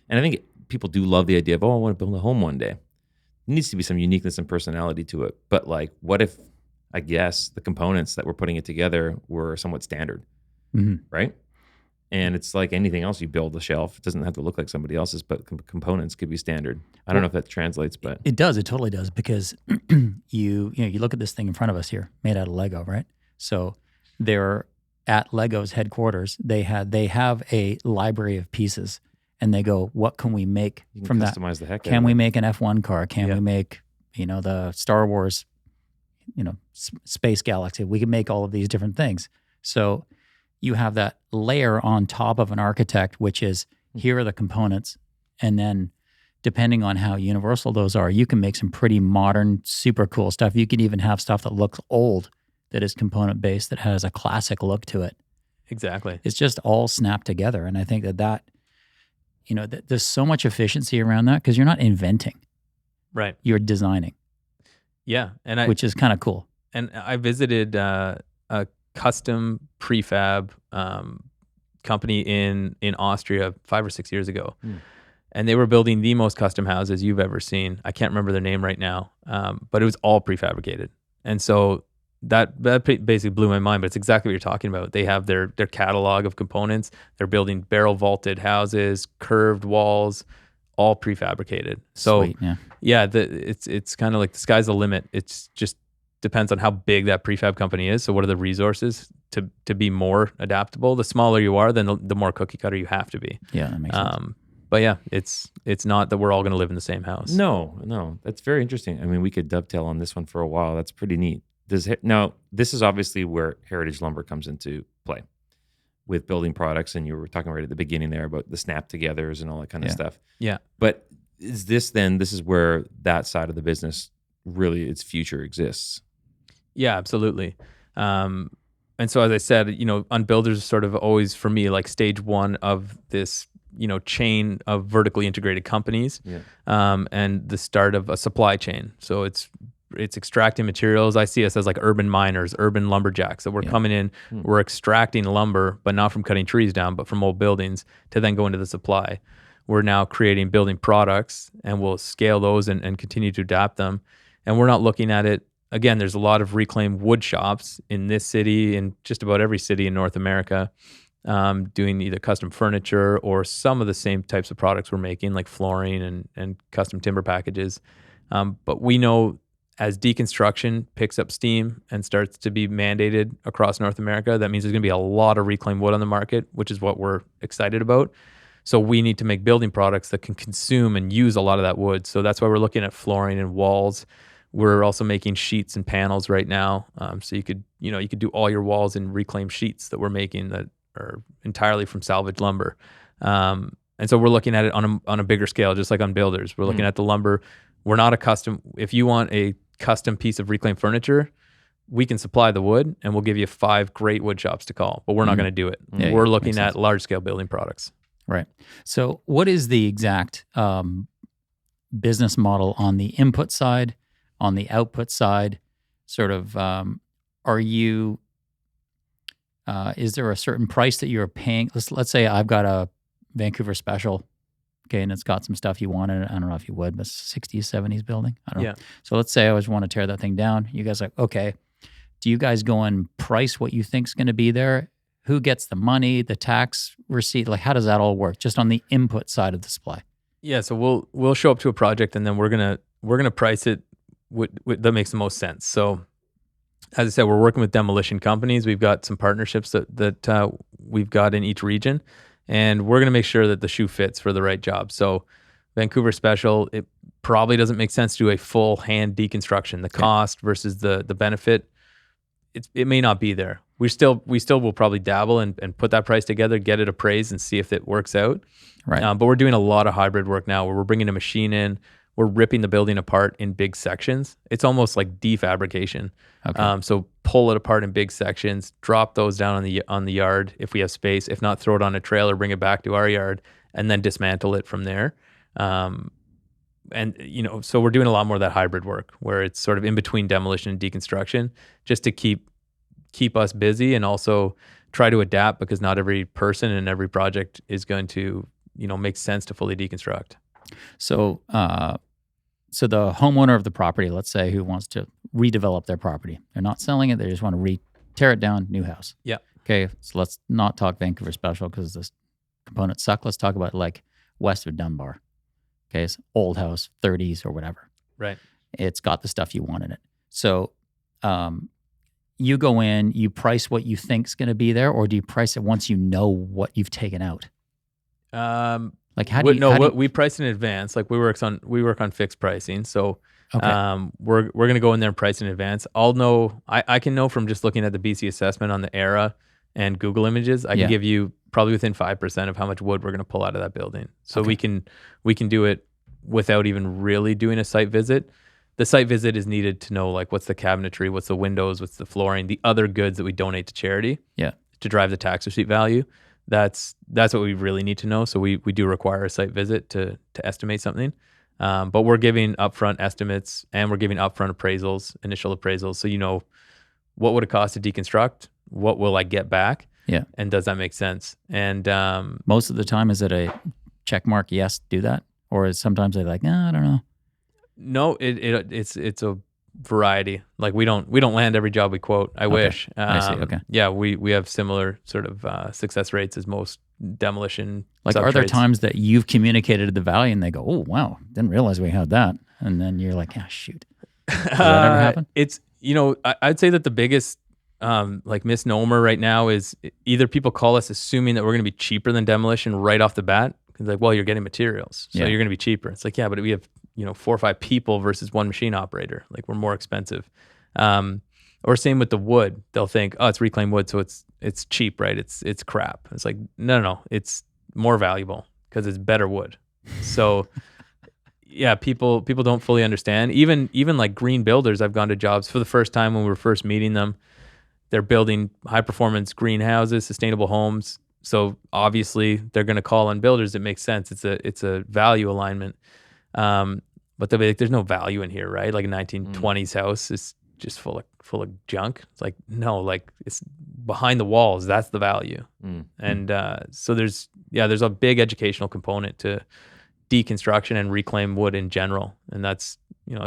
And I think people do love the idea of, I want to build a home one day. There needs to be some uniqueness and personality to it. But like, what if, I guess, the components that we're putting it together were somewhat standard, right? And it's like anything else you build a shelf. It doesn't have to look like somebody else's, but components could be standard. I don't know if that translates, but It does. It totally does, because you look at this thing in front of us here, made out of Lego, right? So they're at Lego's headquarters. They have a library of pieces, and they go, what can we make you can from that? customize the heck out Can of we it. make an F1 car? Can we make, the Star Wars, space galaxy? We can make all of these different things. So you have that layer on top of an architect, which is, here are the components. And then depending on how universal those are, you can make some pretty modern, super cool stuff. You can even have stuff that looks old, that is component based, that has a classic look to it. Exactly. It's just all snapped together. And I think that there's so much efficiency around that, because you're not inventing, Right. you're designing, Yeah. And which is kind of cool. And I visited a custom prefab company in Austria 5 or 6 years ago. And they were building the most custom houses you've ever seen. I can't remember their name right now, but it was all prefabricated. And so that basically blew my mind, but it's exactly what you're talking about. They have their catalog of components. They're building barrel vaulted houses, curved walls, all prefabricated. So Sweet, yeah. yeah, it's kind of like the sky's the limit. It's just depends on how big that prefab company is. So what are the resources to be more adaptable? The smaller you are, then the more cookie cutter you have to be. Yeah, that makes sense. But yeah, it's not that we're all going to live in the same house. No, that's very interesting. I mean, we could dovetail on this one for a while. That's pretty neat. Now, this is obviously where Heritage Lumber comes into play with building products, and you were talking right at the beginning there about the snap togethers and all that kind of stuff. Yeah. But this is where that side of the business really, its future exists. Yeah, absolutely. And so as I said, Unbuilders is sort of always for me like stage one of this, chain of vertically integrated companies, and the start of a supply chain. So it's extracting materials. I see us as like urban miners, urban lumberjacks. So we're coming in, we're extracting lumber, but not from cutting trees down, but from old buildings to then go into the supply. We're now creating building products, and we'll scale those and continue to adapt them. And we're not looking at it, again, there's a lot of reclaimed wood shops in this city and just about every city in North America, doing either custom furniture or some of the same types of products we're making, like flooring and custom timber packages. But we know as deconstruction picks up steam and starts to be mandated across North America, that means there's going to be a lot of reclaimed wood on the market, which is what we're excited about. So we need to make building products that can consume and use a lot of that wood. So that's why we're looking at flooring and walls. We're also making sheets and panels right now. So you could do all your walls in reclaimed sheets that we're making that are entirely from salvaged lumber. And so we're looking at it on a bigger scale, just like Unbuilders. We're looking at the lumber. We're not a custom. If you want a custom piece of reclaimed furniture, we can supply the wood and we'll give you 5 great wood shops to call, but we're not going to do it. Yeah, we're looking at large scale building products. Right. So what is the exact business model on the input side, on the output side? Sort of, is there a certain price that you're paying? Let's say I've got a Vancouver special, okay, and it's got some stuff you want in it. I don't know if you would, but 60s, 70s building. I don't know. So let's say I always want to tear that thing down. You guys are like, okay, do you guys go and price what you think's going to be there? Who gets the money, the tax receipt? Like, how does that all work? Just on the input side of the supply. Yeah, so we'll show up to a project and then we're gonna price it that makes the most sense. So, as I said, we're working with demolition companies. We've got some partnerships that we've got in each region, and we're gonna make sure that the shoe fits for the right job. So, Vancouver special, it probably doesn't make sense to do a full hand deconstruction. The cost versus the benefit, it may not be there. We still will probably dabble and put that price together, get it appraised, and see if it works out. Right. But we're doing a lot of hybrid work now where we're bringing a machine in, we're ripping the building apart in big sections. It's almost like defabrication. Okay. So pull it apart in big sections, drop those down on the yard if we have space. If not, throw it on a trailer, bring it back to our yard, and then dismantle it from there. So we're doing a lot more of that hybrid work where it's sort of in between demolition and deconstruction, just to keep us busy and also try to adapt, because not every person and every project is going to, make sense to fully deconstruct. So, so the homeowner of the property, let's say, who wants to redevelop their property, they're not selling it. They just want to tear it down, new house. Yeah. Okay. So let's not talk Vancouver special because this components suck. Let's talk about like west of Dunbar. Okay. It's old house, 30s or whatever. Right. It's got the stuff you want in it. So, you go in, you price what you think's going to be there, or do you price it once you know what you've taken out? Like how do you? We price in advance. Like we work on fixed pricing. So okay. We're going to go in there and price in advance. I'll know. I can know from just looking at the BC assessment on the ERA and Google Images. I can give you probably within 5% of how much wood we're going to pull out of that building. So we can do it without even really doing a site visit. The site visit is needed to know like what's the cabinetry, what's the windows, what's the flooring, the other goods that we donate to charity. Yeah. To drive the tax receipt value. That's what we really need to know. So we do require a site visit to estimate something. But we're giving upfront estimates and we're giving upfront appraisals, initial appraisals. So what would it cost to deconstruct? What will I get back? Yeah. And does that make sense? And most of the time, is it a check mark? Yes, do that, or is sometimes they're like, no, I don't know. No, it's a variety. Like we don't land every job we quote. I wish. I see. Okay. Yeah, we have similar sort of success rates as most demolition. Like, are there times that you've communicated the value and they go, "Oh, wow, didn't realize we had that," and then you're like, "Ah, shoot." Does that ever happen? I'd say that the biggest like misnomer right now is either people call us assuming that we're going to be cheaper than demolition right off the bat. It's like, well, you're getting materials, so you're going to be cheaper. It's like, yeah, but we have 4 or 5 people versus one machine operator. Like, we're more expensive. Or same with the wood. They'll think, oh, it's reclaimed wood, so it's cheap, right? It's crap. It's like, no, it's more valuable because it's better wood. So yeah, people don't fully understand. Even like green builders, I've gone to jobs for the first time when we were first meeting them. They're building high performance greenhouses, sustainable homes. So obviously they're going to call on builders. It makes sense. It's a value alignment. But they'll be like, there's no value in here, right? Like a 1920s house is just full of junk. It's like, no, like it's behind the walls. That's the value. And so there's a big educational component to deconstruction and reclaimed wood in general. And that's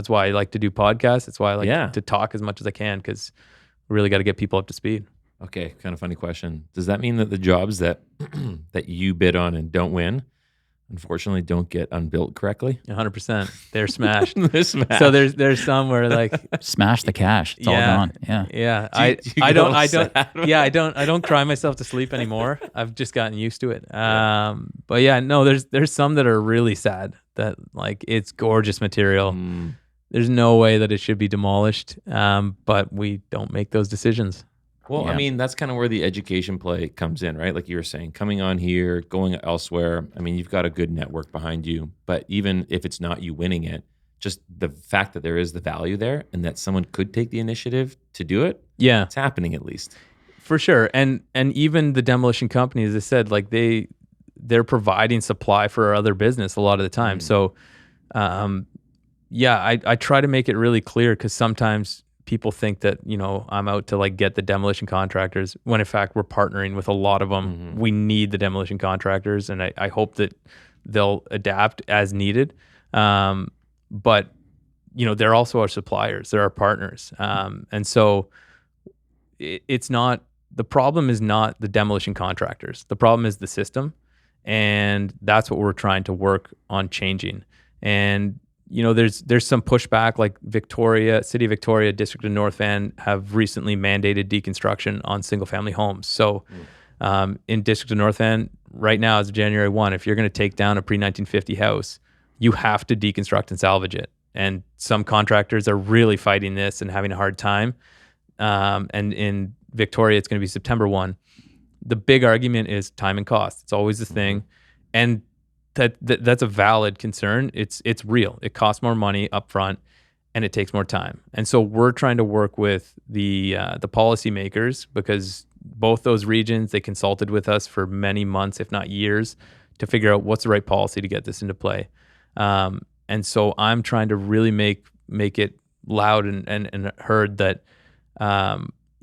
why I like to do podcasts. It's why I like to talk as much as I can, because we really got to get people up to speed. Okay, kind of funny question. Does that mean that the jobs that that you bid on and don't win, unfortunately, don't get unbuilt correctly? 100%. They're smashed. They're smashed. So there's some where like smash the cash. It's all gone. Yeah. Yeah. I don't cry myself to sleep anymore. I've just gotten used to it. But yeah, no, there's some that are really sad that like it's gorgeous material. There's no way that it should be demolished. But we don't make those decisions. Well, I mean, that's kind of where the education play comes in, right? Like you were saying, coming on here, going elsewhere. I mean, you've got a good network behind you, but even if it's not you winning it, just the fact that there is the value there and that someone could take the initiative to do it, it's happening at least. For sure. And even the demolition companies, as I said, like they're providing supply for our other business a lot of the time. So, I try to make it really clear, because sometimes people think that, I'm out to like get the demolition contractors, when in fact we're partnering with a lot of them. We need the demolition contractors, and I hope that they'll adapt as needed. But they're also our suppliers, they're our partners. And so it's not, the problem is not the demolition contractors. The problem is the system. And that's what we're trying to work on changing. And there's some pushback, like City of Victoria, District of North Van have recently mandated deconstruction on single family homes. So in District of North Van right now, as of January 1, if you're going to take down a pre-1950 house, you have to deconstruct and salvage it. And some contractors are really fighting this and having a hard time. And in Victoria, it's going to be September 1. The big argument is time and cost. It's always the thing. And that's a valid concern. It's real. It costs more money up front, and it takes more time. And so we're trying to work with the policymakers, because both those regions, they consulted with us for many months, if not years, to figure out what's the right policy to get this into play. And so I'm trying to really make it loud and heard that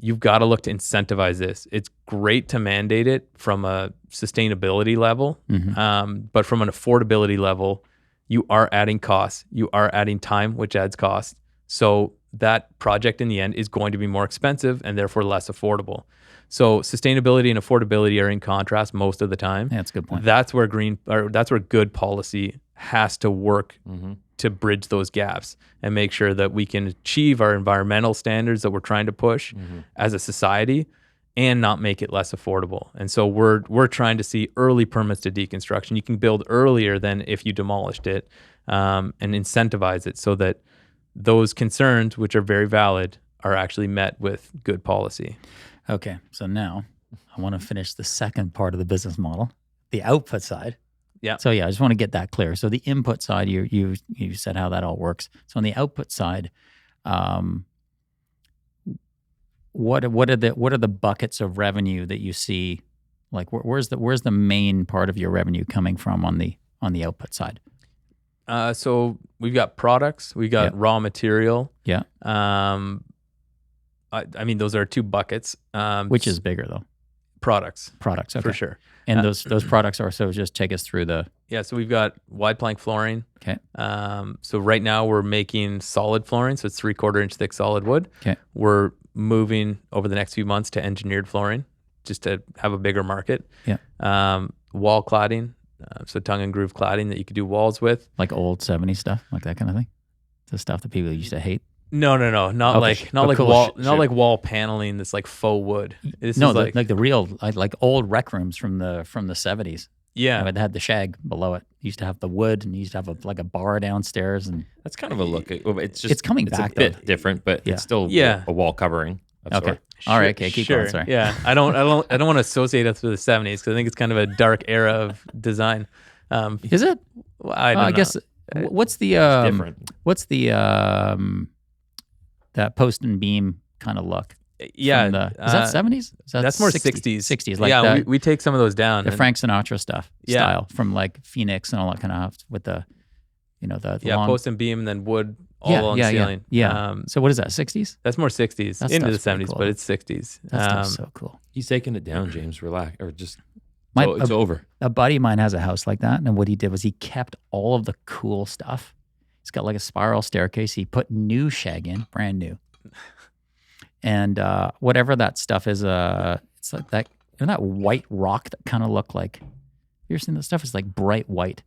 you've got to look to incentivize this. It's great to mandate it from a sustainability level, but from an affordability level, you are adding costs, you are adding time, which adds cost. So that project in the end is going to be more expensive and therefore less affordable. So sustainability and affordability are in contrast most of the time. Yeah, that's a good point. That's where good policy has to work to bridge those gaps and make sure that we can achieve our environmental standards that we're trying to push as a society, and not make it less affordable. And so we're trying to see early permits to deconstruction. You can build earlier than if you demolished it, and incentivize it so that those concerns, which are very valid, are actually met with good policy. Okay, so now I want to finish the second part of the business model, the output side. Yeah. So I just want to get that clear. So the input side, you said how that all works. So on the output side, what are the buckets of revenue that you see? Like where's the main part of your revenue coming from on the output side? So we've got products, we got raw material. Yeah. I mean, those are 2 buckets. Which is bigger though? Products. Okay. For sure. And those products are, so just take us through the... Yeah, so we've got wide plank flooring. Okay. So right now we're making solid flooring, so it's 3/4 inch thick solid wood. Okay. We're moving over the next few months to engineered flooring, just to have a bigger market. Yeah. Wall cladding, so tongue and groove cladding that you could do walls with. Like old 70s stuff, like that kind of thing? The stuff that people used to hate? No, not Okay. like But cool. wall, not like wall paneling. This like faux wood. This No, is like the real like old rec rooms from the 70s. yeah. It had the shag below it. You used to have the wood, and you used to have a bar downstairs, and That's kind of a look. It's just It's coming back, a bit though. different, but Yeah. it's still Yeah. a wall covering. Of okay. sort. All right, okay, keep going. Sorry. Yeah, I don't want to associate us with the 70s because I think it's kind of a dark era of design. Is it? Well, I don't know. guess. What's the Different. what's the that post and beam kind of look? Yeah, From is that 70s? that's more 60s. 60s, like yeah, that, we take some of those down. the Frank Sinatra stuff Yeah. style from like Phoenix and all that kind of stuff with the, the yeah, long, post and beam and then wood all along the ceiling. Yeah. So what is that? 60s? That's more 60s That into the stuff's pretty 70s, cool. but it's 60s. That stuff's so cool. He's taking it down, James. Relax, or just My- it's over. A buddy of mine has a house like that, and what he did was he kept all of the cool stuff. He's got like a spiral staircase. He put new shag in, brand new. And whatever that stuff is, it's like that, that white rock that kind of looked like, you ever seen that stuff? It's like bright white.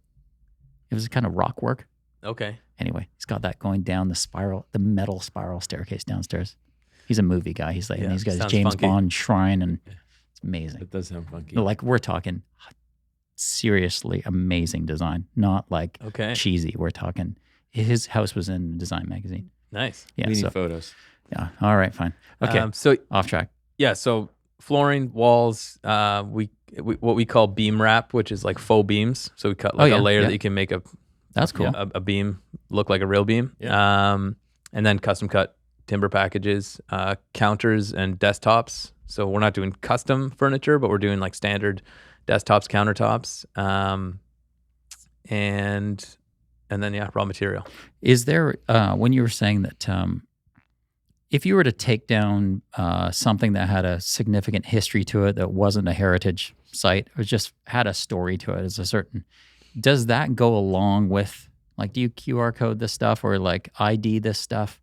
It was kind of rock work. Okay. Anyway, he's got that going down the metal spiral staircase downstairs. He's a movie guy. He's like, and he's got his sounds James funky. Bond shrine, and it's amazing. It does sound funky. Like, we're talking seriously amazing design, not like Okay. cheesy. We're talking, his house was in Design Magazine. Nice. Yeah. we So, need photos. yeah. All right, fine. Okay. So Off track. yeah, so flooring, walls, we what we call beam wrap, which is like faux beams. So we cut like yeah, a layer yeah. that you can make That's cool. a beam look like a real beam. Yeah. And then custom cut timber packages, counters and desktops. So we're not doing custom furniture, but we're doing like standard desktops, countertops, and then raw material. Is there, when you were saying that, if you were to take down something that had a significant history to it that wasn't a heritage site or just had a story to it as a certain, does that go along with, like, do you QR code this stuff or like ID this stuff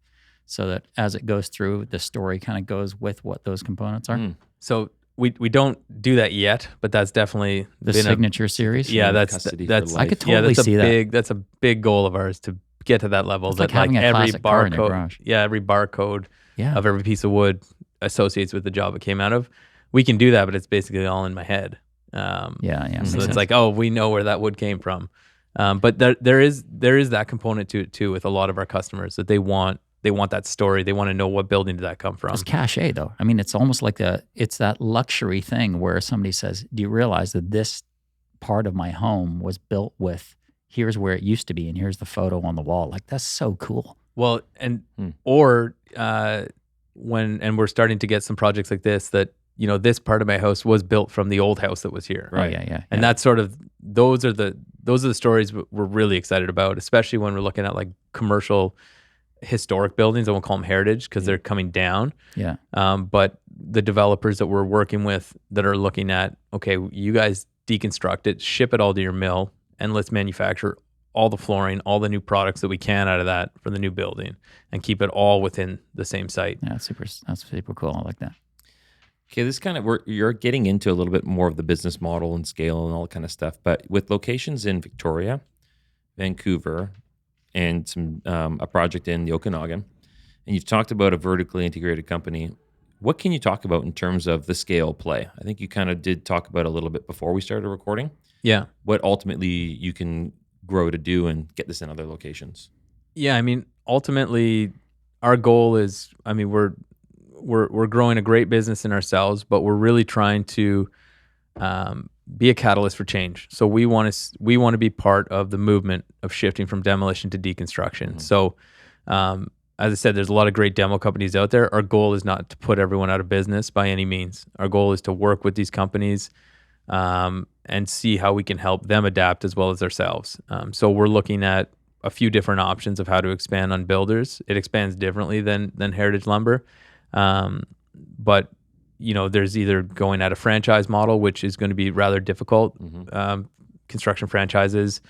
so that as it goes through, the story kind of goes with what those components are? So we don't do that yet, but that's definitely The been signature series? yeah, that's Custody for that's life. I could totally that's see a that. big that's a big goal of ours to get to that level. It's that like having a every classic car in your barcode, garage. every barcode Yeah. of every piece of wood associates with the job it came out of. We can do that, but it's basically all in my head. Yeah. So makes it's sense. like, oh, we know where that wood came from. But there is that component to it too with a lot of our customers that they want that story. They want to know what building did that come from. It's cachet, though. I mean, it's almost like it's that luxury thing where somebody says, "Do you realize that this part of my home was built with? Here's where it used to be, and here's the photo on the wall." Like, that's so cool. Well, and or when we're starting to get some projects like this that this part of my house was built from the old house that was here. Right. Oh, yeah. And that's sort of those are the stories we're really excited about, especially when we're looking at like commercial historic buildings. I won't call them heritage because they're coming down. Yeah. But the developers that we're working with that are looking at, okay, you guys deconstruct it, ship it all to your mill, and let's manufacture all the flooring, all the new products that we can out of that for the new building, and keep it all within the same site. Yeah, that's super cool. I like that. Okay, this kind of you're getting into a little bit more of the business model and scale and all that kind of stuff. But with locations in Victoria, Vancouver, and some a project in the Okanagan, and you've talked about a vertically integrated company. What can you talk about in terms of the scale play? I think you kind of did talk about a little bit before we started recording. Yeah. What ultimately you can grow to do and get this in other locations. Yeah, I mean, ultimately, our goal is, I mean, we're growing a great business in ourselves, but we're really trying to be a catalyst for change. So we want to be part of the movement of shifting from demolition to deconstruction. Mm-hmm. So, as I said, there's a lot of great demo companies out there. Our goal is not to put everyone out of business by any means. Our goal is to work with these companies and see how we can help them adapt as well as ourselves. So we're looking at a few different options of how to expand Unbuilders. It expands differently than Heritage Lumber. But there's either going at a franchise model, which is going to be rather difficult. Mm-hmm. Construction franchises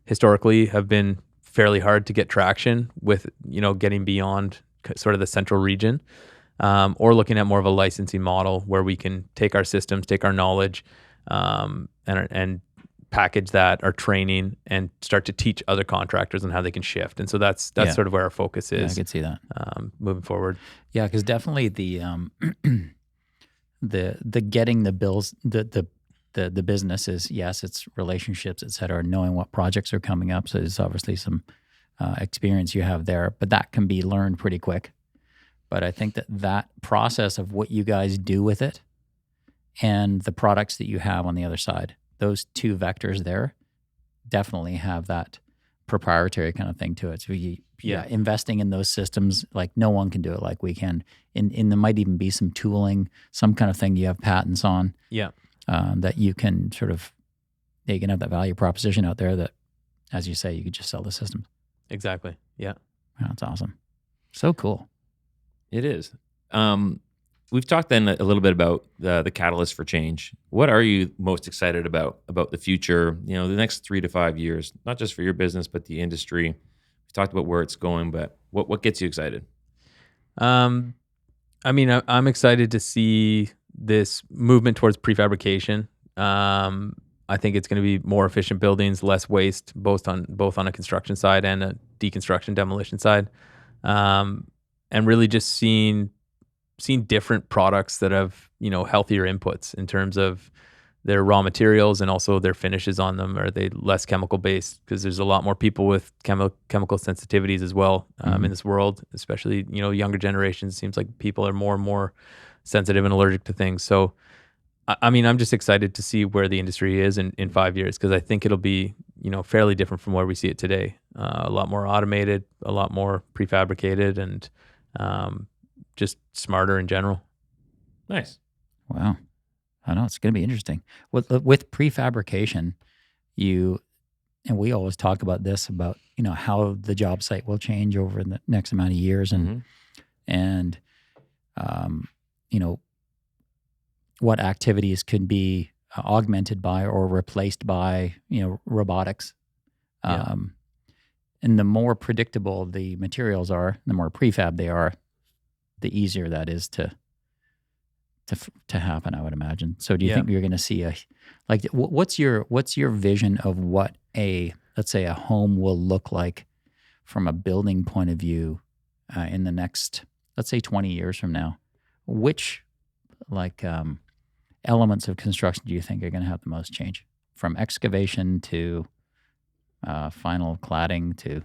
historically have been fairly hard to get traction with, getting beyond sort of the central region, or looking at more of a licensing model where we can take our systems, take our knowledge, and package that, our training, and start to teach other contractors on how they can shift. And so that's sort of where our focus Yeah, I is could see that. moving forward. Yeah, because definitely the getting the bills, the business is, yes, it's relationships, et cetera, knowing what projects are coming up. So there's obviously some experience you have there, but that can be learned pretty quick. But I think that process of what you guys do with it and the products that you have on the other side, those two vectors there definitely have that proprietary kind of thing to it. So investing in those systems, like no one can do it like we can. And there might even be some tooling, some kind of thing you have patents on. Yeah. That you can sort of, you can have that value proposition out there that, as you say, you could just sell the systems. Exactly. Yeah. That's awesome. So cool. It is. We've talked then a little bit about the catalyst for change. What are you most excited about the future, the next 3 to 5 years, not just for your business, but the industry? We've talked about where it's going, but what gets you excited? I'm excited to see this movement towards prefabrication. I think it's going to be more efficient buildings, less waste, both on a construction side and a deconstruction demolition side. And really just seeing different products that have, healthier inputs in terms of their raw materials and also their finishes on them. Are they less chemical based? Because there's a lot more people with chemical sensitivities as well in this world, especially, younger generations. It seems like people are more and more sensitive and allergic to things. So, I'm just excited to see where the industry is in 5 years, because I think it'll be, fairly different from where we see it today. A lot more automated, a lot more prefabricated, and just smarter in general. Nice. Wow. I know it's going to be interesting. With prefabrication, and we always talk about this, about, how the job site will change over the next amount of years, and what activities could be augmented by or replaced by, robotics. Yeah. And the more predictable the materials are, the more prefab they are, the easier that is to happen, I would imagine. So do you think you're going to see what's your vision of what let's say a home will look like from a building point of view in the next, let's say 20 years from now? Which elements of construction do you think are going to have the most change, from excavation to final cladding to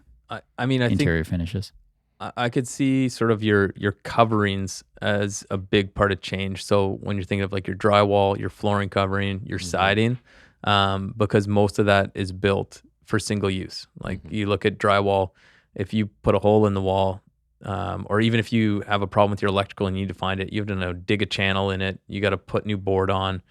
interior finishes? I could see sort of your coverings as a big part of change. So when you're thinking of your drywall, your flooring covering, your siding, because most of that is built for single use. You look at drywall, if you put a hole in the wall, or even if you have a problem with your electrical and you need to find it, you have to dig a channel in it. You got to put new board on.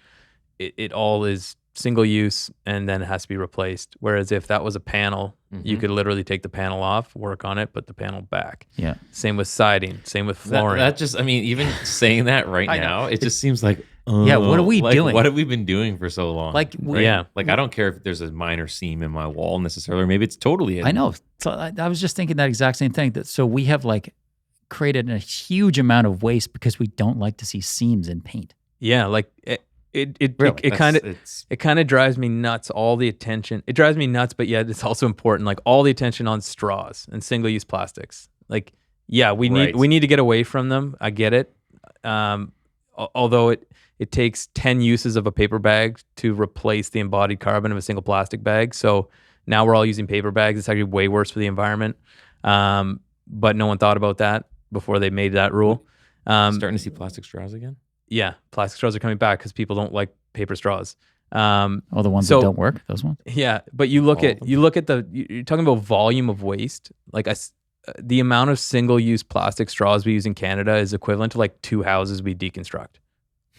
It all is single use, and then it has to be replaced. Whereas if that was a panel, you could literally take the panel off, work on it, put the panel back. Yeah. Same with siding, same with flooring. That just, even saying that right now, it just seems like, what are we doing? What have we been doing for so long? I don't care if there's a minor seam in my wall necessarily, or maybe it's totally hidden. I know. So I was just thinking that exact same thing. So we have created a huge amount of waste because we don't like to see seams in paint. Yeah, it kind of drives me nuts. All the attention, it drives me nuts, but yet it's also important. All the attention on straws and single use plastics. We need to get away from them. I get it. Although it takes 10 uses of a paper bag to replace the embodied carbon of a single plastic bag. So now we're all using paper bags. It's actually way worse for the environment. But no one thought about that before they made that rule. Starting to see plastic straws again? Yeah, plastic straws are coming back because people don't like paper straws. The ones that don't work, those ones. Yeah, but you're talking about volume of waste. The amount of single-use plastic straws we use in Canada is equivalent to 2 houses we deconstruct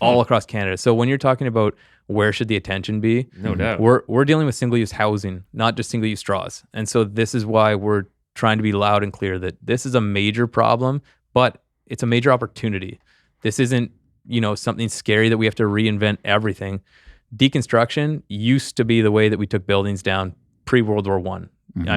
all across Canada. So when you're talking about where should the attention be, no doubt, we're dealing with single-use housing, not just single-use straws. And so this is why we're trying to be loud and clear that this is a major problem, but it's a major opportunity. This isn't something scary that we have to reinvent everything. Deconstruction used to be the way that we took buildings down pre-World War I.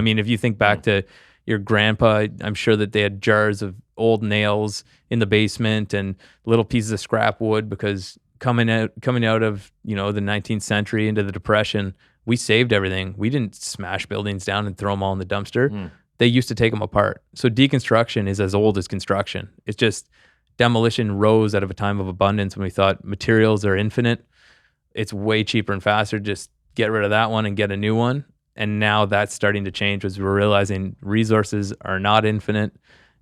If you think back to your grandpa, I'm sure that they had jars of old nails in the basement and little pieces of scrap wood, because coming out of the 19th century into the Depression, we saved everything. We didn't smash buildings down and throw them all in the dumpster. They used to take them apart. So deconstruction is as old as construction. It's just demolition rose out of a time of abundance when we thought materials are infinite. It's way cheaper and faster. Just get rid of that one and get a new one. And now that's starting to change as we're realizing resources are not infinite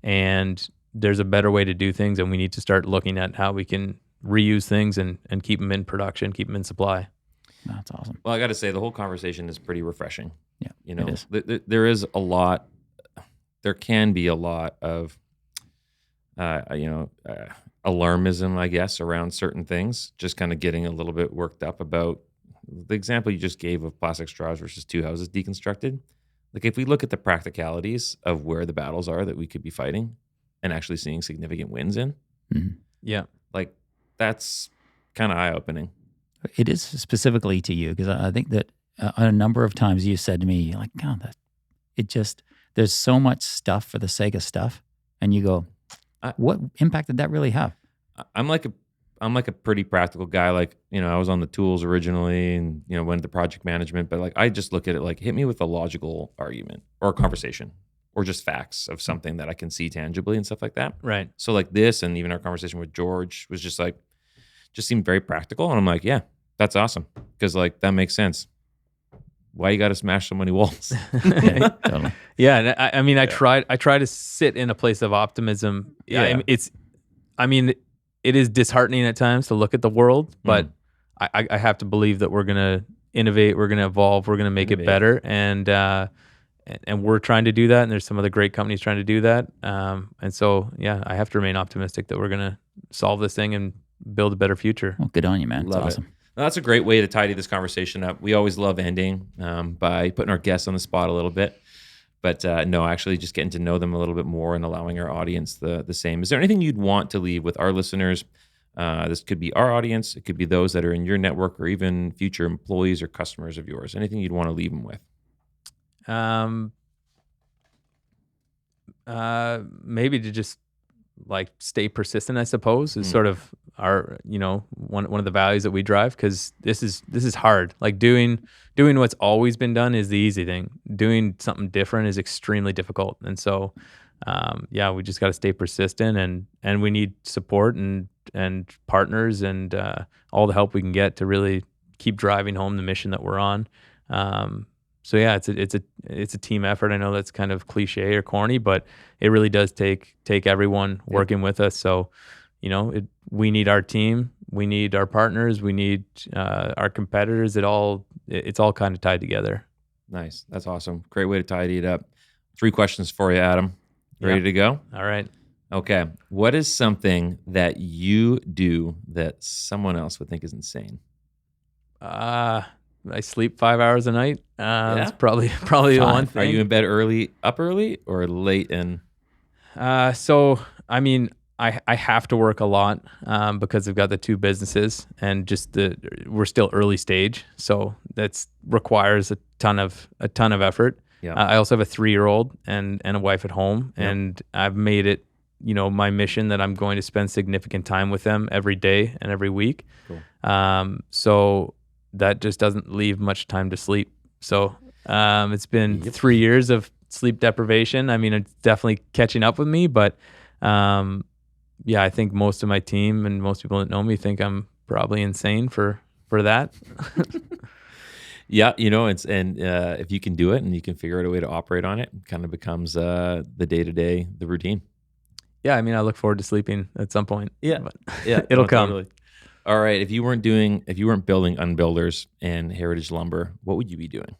and there's a better way to do things. And we need to start looking at how we can reuse things and keep them in production, keep them in supply. That's awesome. Well, I got to say, the whole conversation is pretty refreshing. Yeah, you know, it is. There is a lot. There can be a lot of, alarmism, I guess, around certain things. Just kind of getting a little bit worked up about the example you just gave of plastic straws versus two houses deconstructed. Like, if we look at the practicalities of where the battles are that we could be fighting, and actually seeing significant wins in, Yeah, like that's kind of eye opening. It is specifically to you because I think that a number of times you said to me, like, God, there's so much stuff for the sake of stuff, and you go, what impact did that really have? I'm like a pretty practical guy. Like, I was on the tools originally, and went into project management. But like, I just look at it like, hit me with a logical argument or a conversation, or just facts of something that I can see tangibly and stuff like that. right. So like this, and even our conversation with George was just seemed very practical. And I'm like, yeah, that's awesome. Because like, that makes sense. Why you got to smash so many walls? Totally. Yeah, and I mean, I try to sit in a place of optimism. Yeah. It is disheartening at times to look at the world, but I have to believe that we're gonna innovate, we're gonna evolve, we're gonna make it better, and we're trying to do that. And there's some other great companies trying to do that. And so, yeah, I have to remain optimistic that we're gonna solve this thing and build a better future. Well, good on you, man. Love It's awesome. it. Well, that's a great way to tidy this conversation up. We always love ending by putting our guests on the spot a little bit. But no, actually just getting to know them a little bit more and allowing our audience the same. Is there anything you'd want to leave with our listeners? This could be our audience. It could be those that are in your network or even future employees or customers of yours. Anything you'd want to leave them with? Maybe to just like stay persistent, I suppose, is sort of our, one of the values that we drive, because this is hard. Like doing what's always been done is the easy thing. Doing something different is extremely difficult. And so, we just got to stay persistent, and we need support and partners and all the help we can get to really keep driving home the mission that we're on. So yeah, it's a team effort. I know that's kind of cliche or corny, but it really does take everyone working with us. So, we need our team, we need our partners, we need our competitors. It's all kind of tied together. Nice. That's awesome. Great way to tidy it up. 3 questions for you, Adam. Ready to go? All right. Okay. What is something that you do that someone else would think is insane? I sleep 5 hours a night. That's probably the one thing. Are you in bed up early or late? And so I mean, I have to work a lot because I've got the 2 businesses, and just we're still early stage, so that's requires a ton of effort. Yeah. I also have a 3-year-old and a wife at home, and I've made it my mission that I'm going to spend significant time with them every day and every week. Cool. So that just doesn't leave much time to sleep. So it's been 3 years of sleep deprivation. I mean, it's definitely catching up with me, but I think most of my team and most people that know me think I'm probably insane for that. Yeah, if you can do it and you can figure out a way to operate on it kind of becomes the day-to-day, the routine. Yeah, I mean, I look forward to sleeping at some point. Yeah, but yeah, it'll come. Totally. All right, if you weren't building Unbuilders and Heritage Lumber, what would you be doing?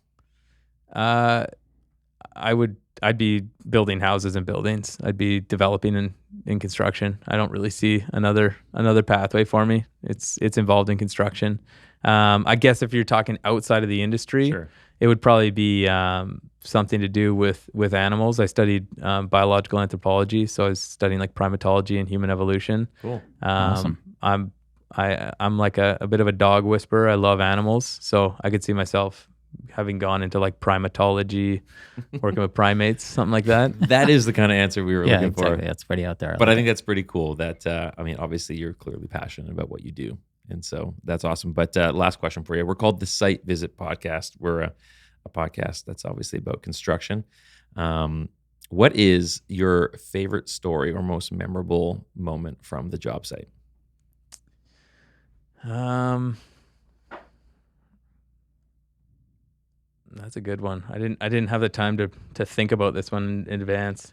I'd be building houses and buildings. I'd be developing in construction. I don't really see another pathway for me. It's involved in construction. I guess if you're talking outside of the industry, Sure. It would probably be something to do with animals. I studied biological anthropology, so I was studying like primatology and human evolution. Cool. Awesome. I'm like a bit of a dog whisperer. I love animals, so I could see myself having gone into like primatology, working with primates, something like that. That is the kind of answer we were Yeah, looking exactly. for. That's pretty out there. But I think that's pretty cool that, obviously you're clearly passionate about what you do. And so that's awesome. But last question for you. We're called the Site Visit Podcast. We're a podcast that's obviously about construction. What is your favorite story or most memorable moment from the job site? That's a good one. I didn't have the time to think about this one in advance.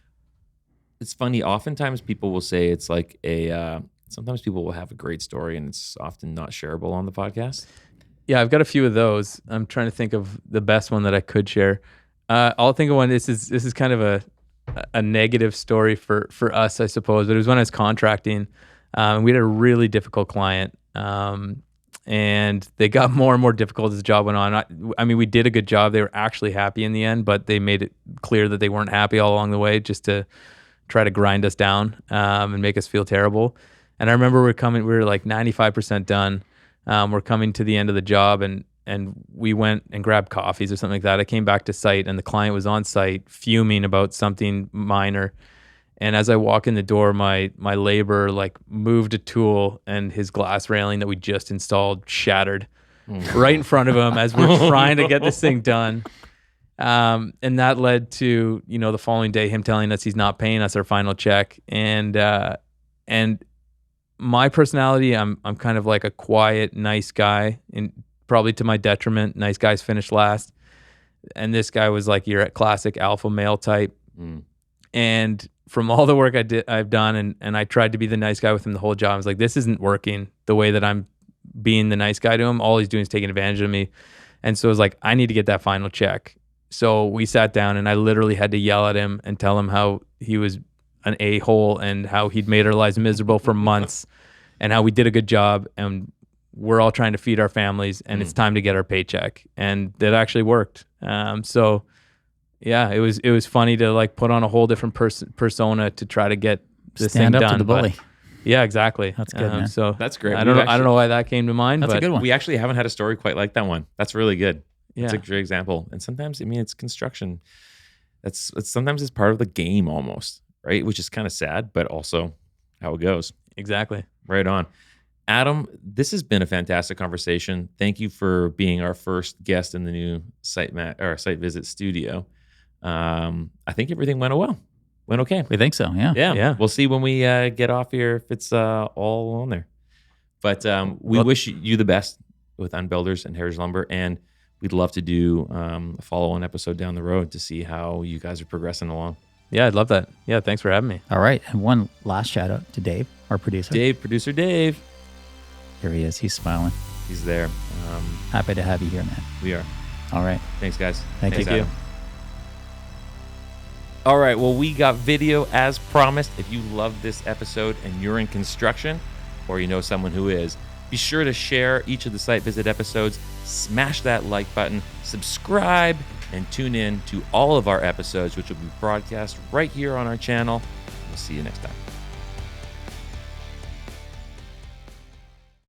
It's funny. Oftentimes people will say it's like sometimes people will have a great story and it's often not shareable on the podcast. Yeah, I've got a few of those. I'm trying to think of the best one that I could share. I'll think of one. This is kind of a negative story for us, I suppose. But it was when I was contracting. We had a really difficult client. And they got more and more difficult as the job went on. I mean, we did a good job. They were actually happy in the end, but they made it clear that they weren't happy all along the way, just to try to grind us down and make us feel terrible. And I remember we were like 95% done. We're coming to the end of the job, and we went and grabbed coffees or something like that. I came back to site, and the client was on site fuming about something minor. And as I walk in the door, my laborer like moved a tool, and his glass railing that we just installed shattered right in front of him as we're trying to get this thing done. And that led to, the following day, him telling us he's not paying us our final check. And my personality, I'm kind of like a quiet, nice guy, and probably to my detriment. Nice guys finish last. And this guy was like your classic alpha male type. And from all the work I've done, and I tried to be the nice guy with him the whole job. I was like, this isn't working the way that I'm being the nice guy to him. All he's doing is taking advantage of me. And so I was like, I need to get that final check. So we sat down, and I literally had to yell at him and tell him how he was an a-hole and how he'd made our lives miserable for months and how we did a good job and we're all trying to feed our families and it's time to get our paycheck. And that actually worked. So yeah, it was funny to like put on a whole different persona to try to get this Stand thing up done. to the bully. Yeah, exactly. That's good, man. So That's great. I don't know why that came to mind. That's but a good one. We actually haven't had a story quite like that one. That's really good. Yeah. It's a great example. And sometimes, it's construction. It's sometimes it's part of the game almost, right? Which is kind of sad, but also how it goes. Exactly. Right on. Adam, this has been a fantastic conversation. Thank you for being our first guest in the new site visit studio. I think everything went well. Went okay. We think so, yeah. Yeah. We'll see when we get off here if it's all on there. But we wish you the best with Unbuilders and Heritage Lumber, and we'd love to do a follow-on episode down the road to see how you guys are progressing along. Yeah, I'd love that. Yeah, thanks for having me. All right. And one last shout out to Dave, our producer. Producer Dave. Here he is. He's smiling. He's there. Happy to have you here, man. We are. All right. Thanks, guys. Thank you. Adam. All right. Well, we got video as promised. If you love this episode and you're in construction or you know someone who is, be sure to share each of the site visit episodes, smash that like button, subscribe, and tune in to all of our episodes, which will be broadcast right here on our channel. We'll see you next time.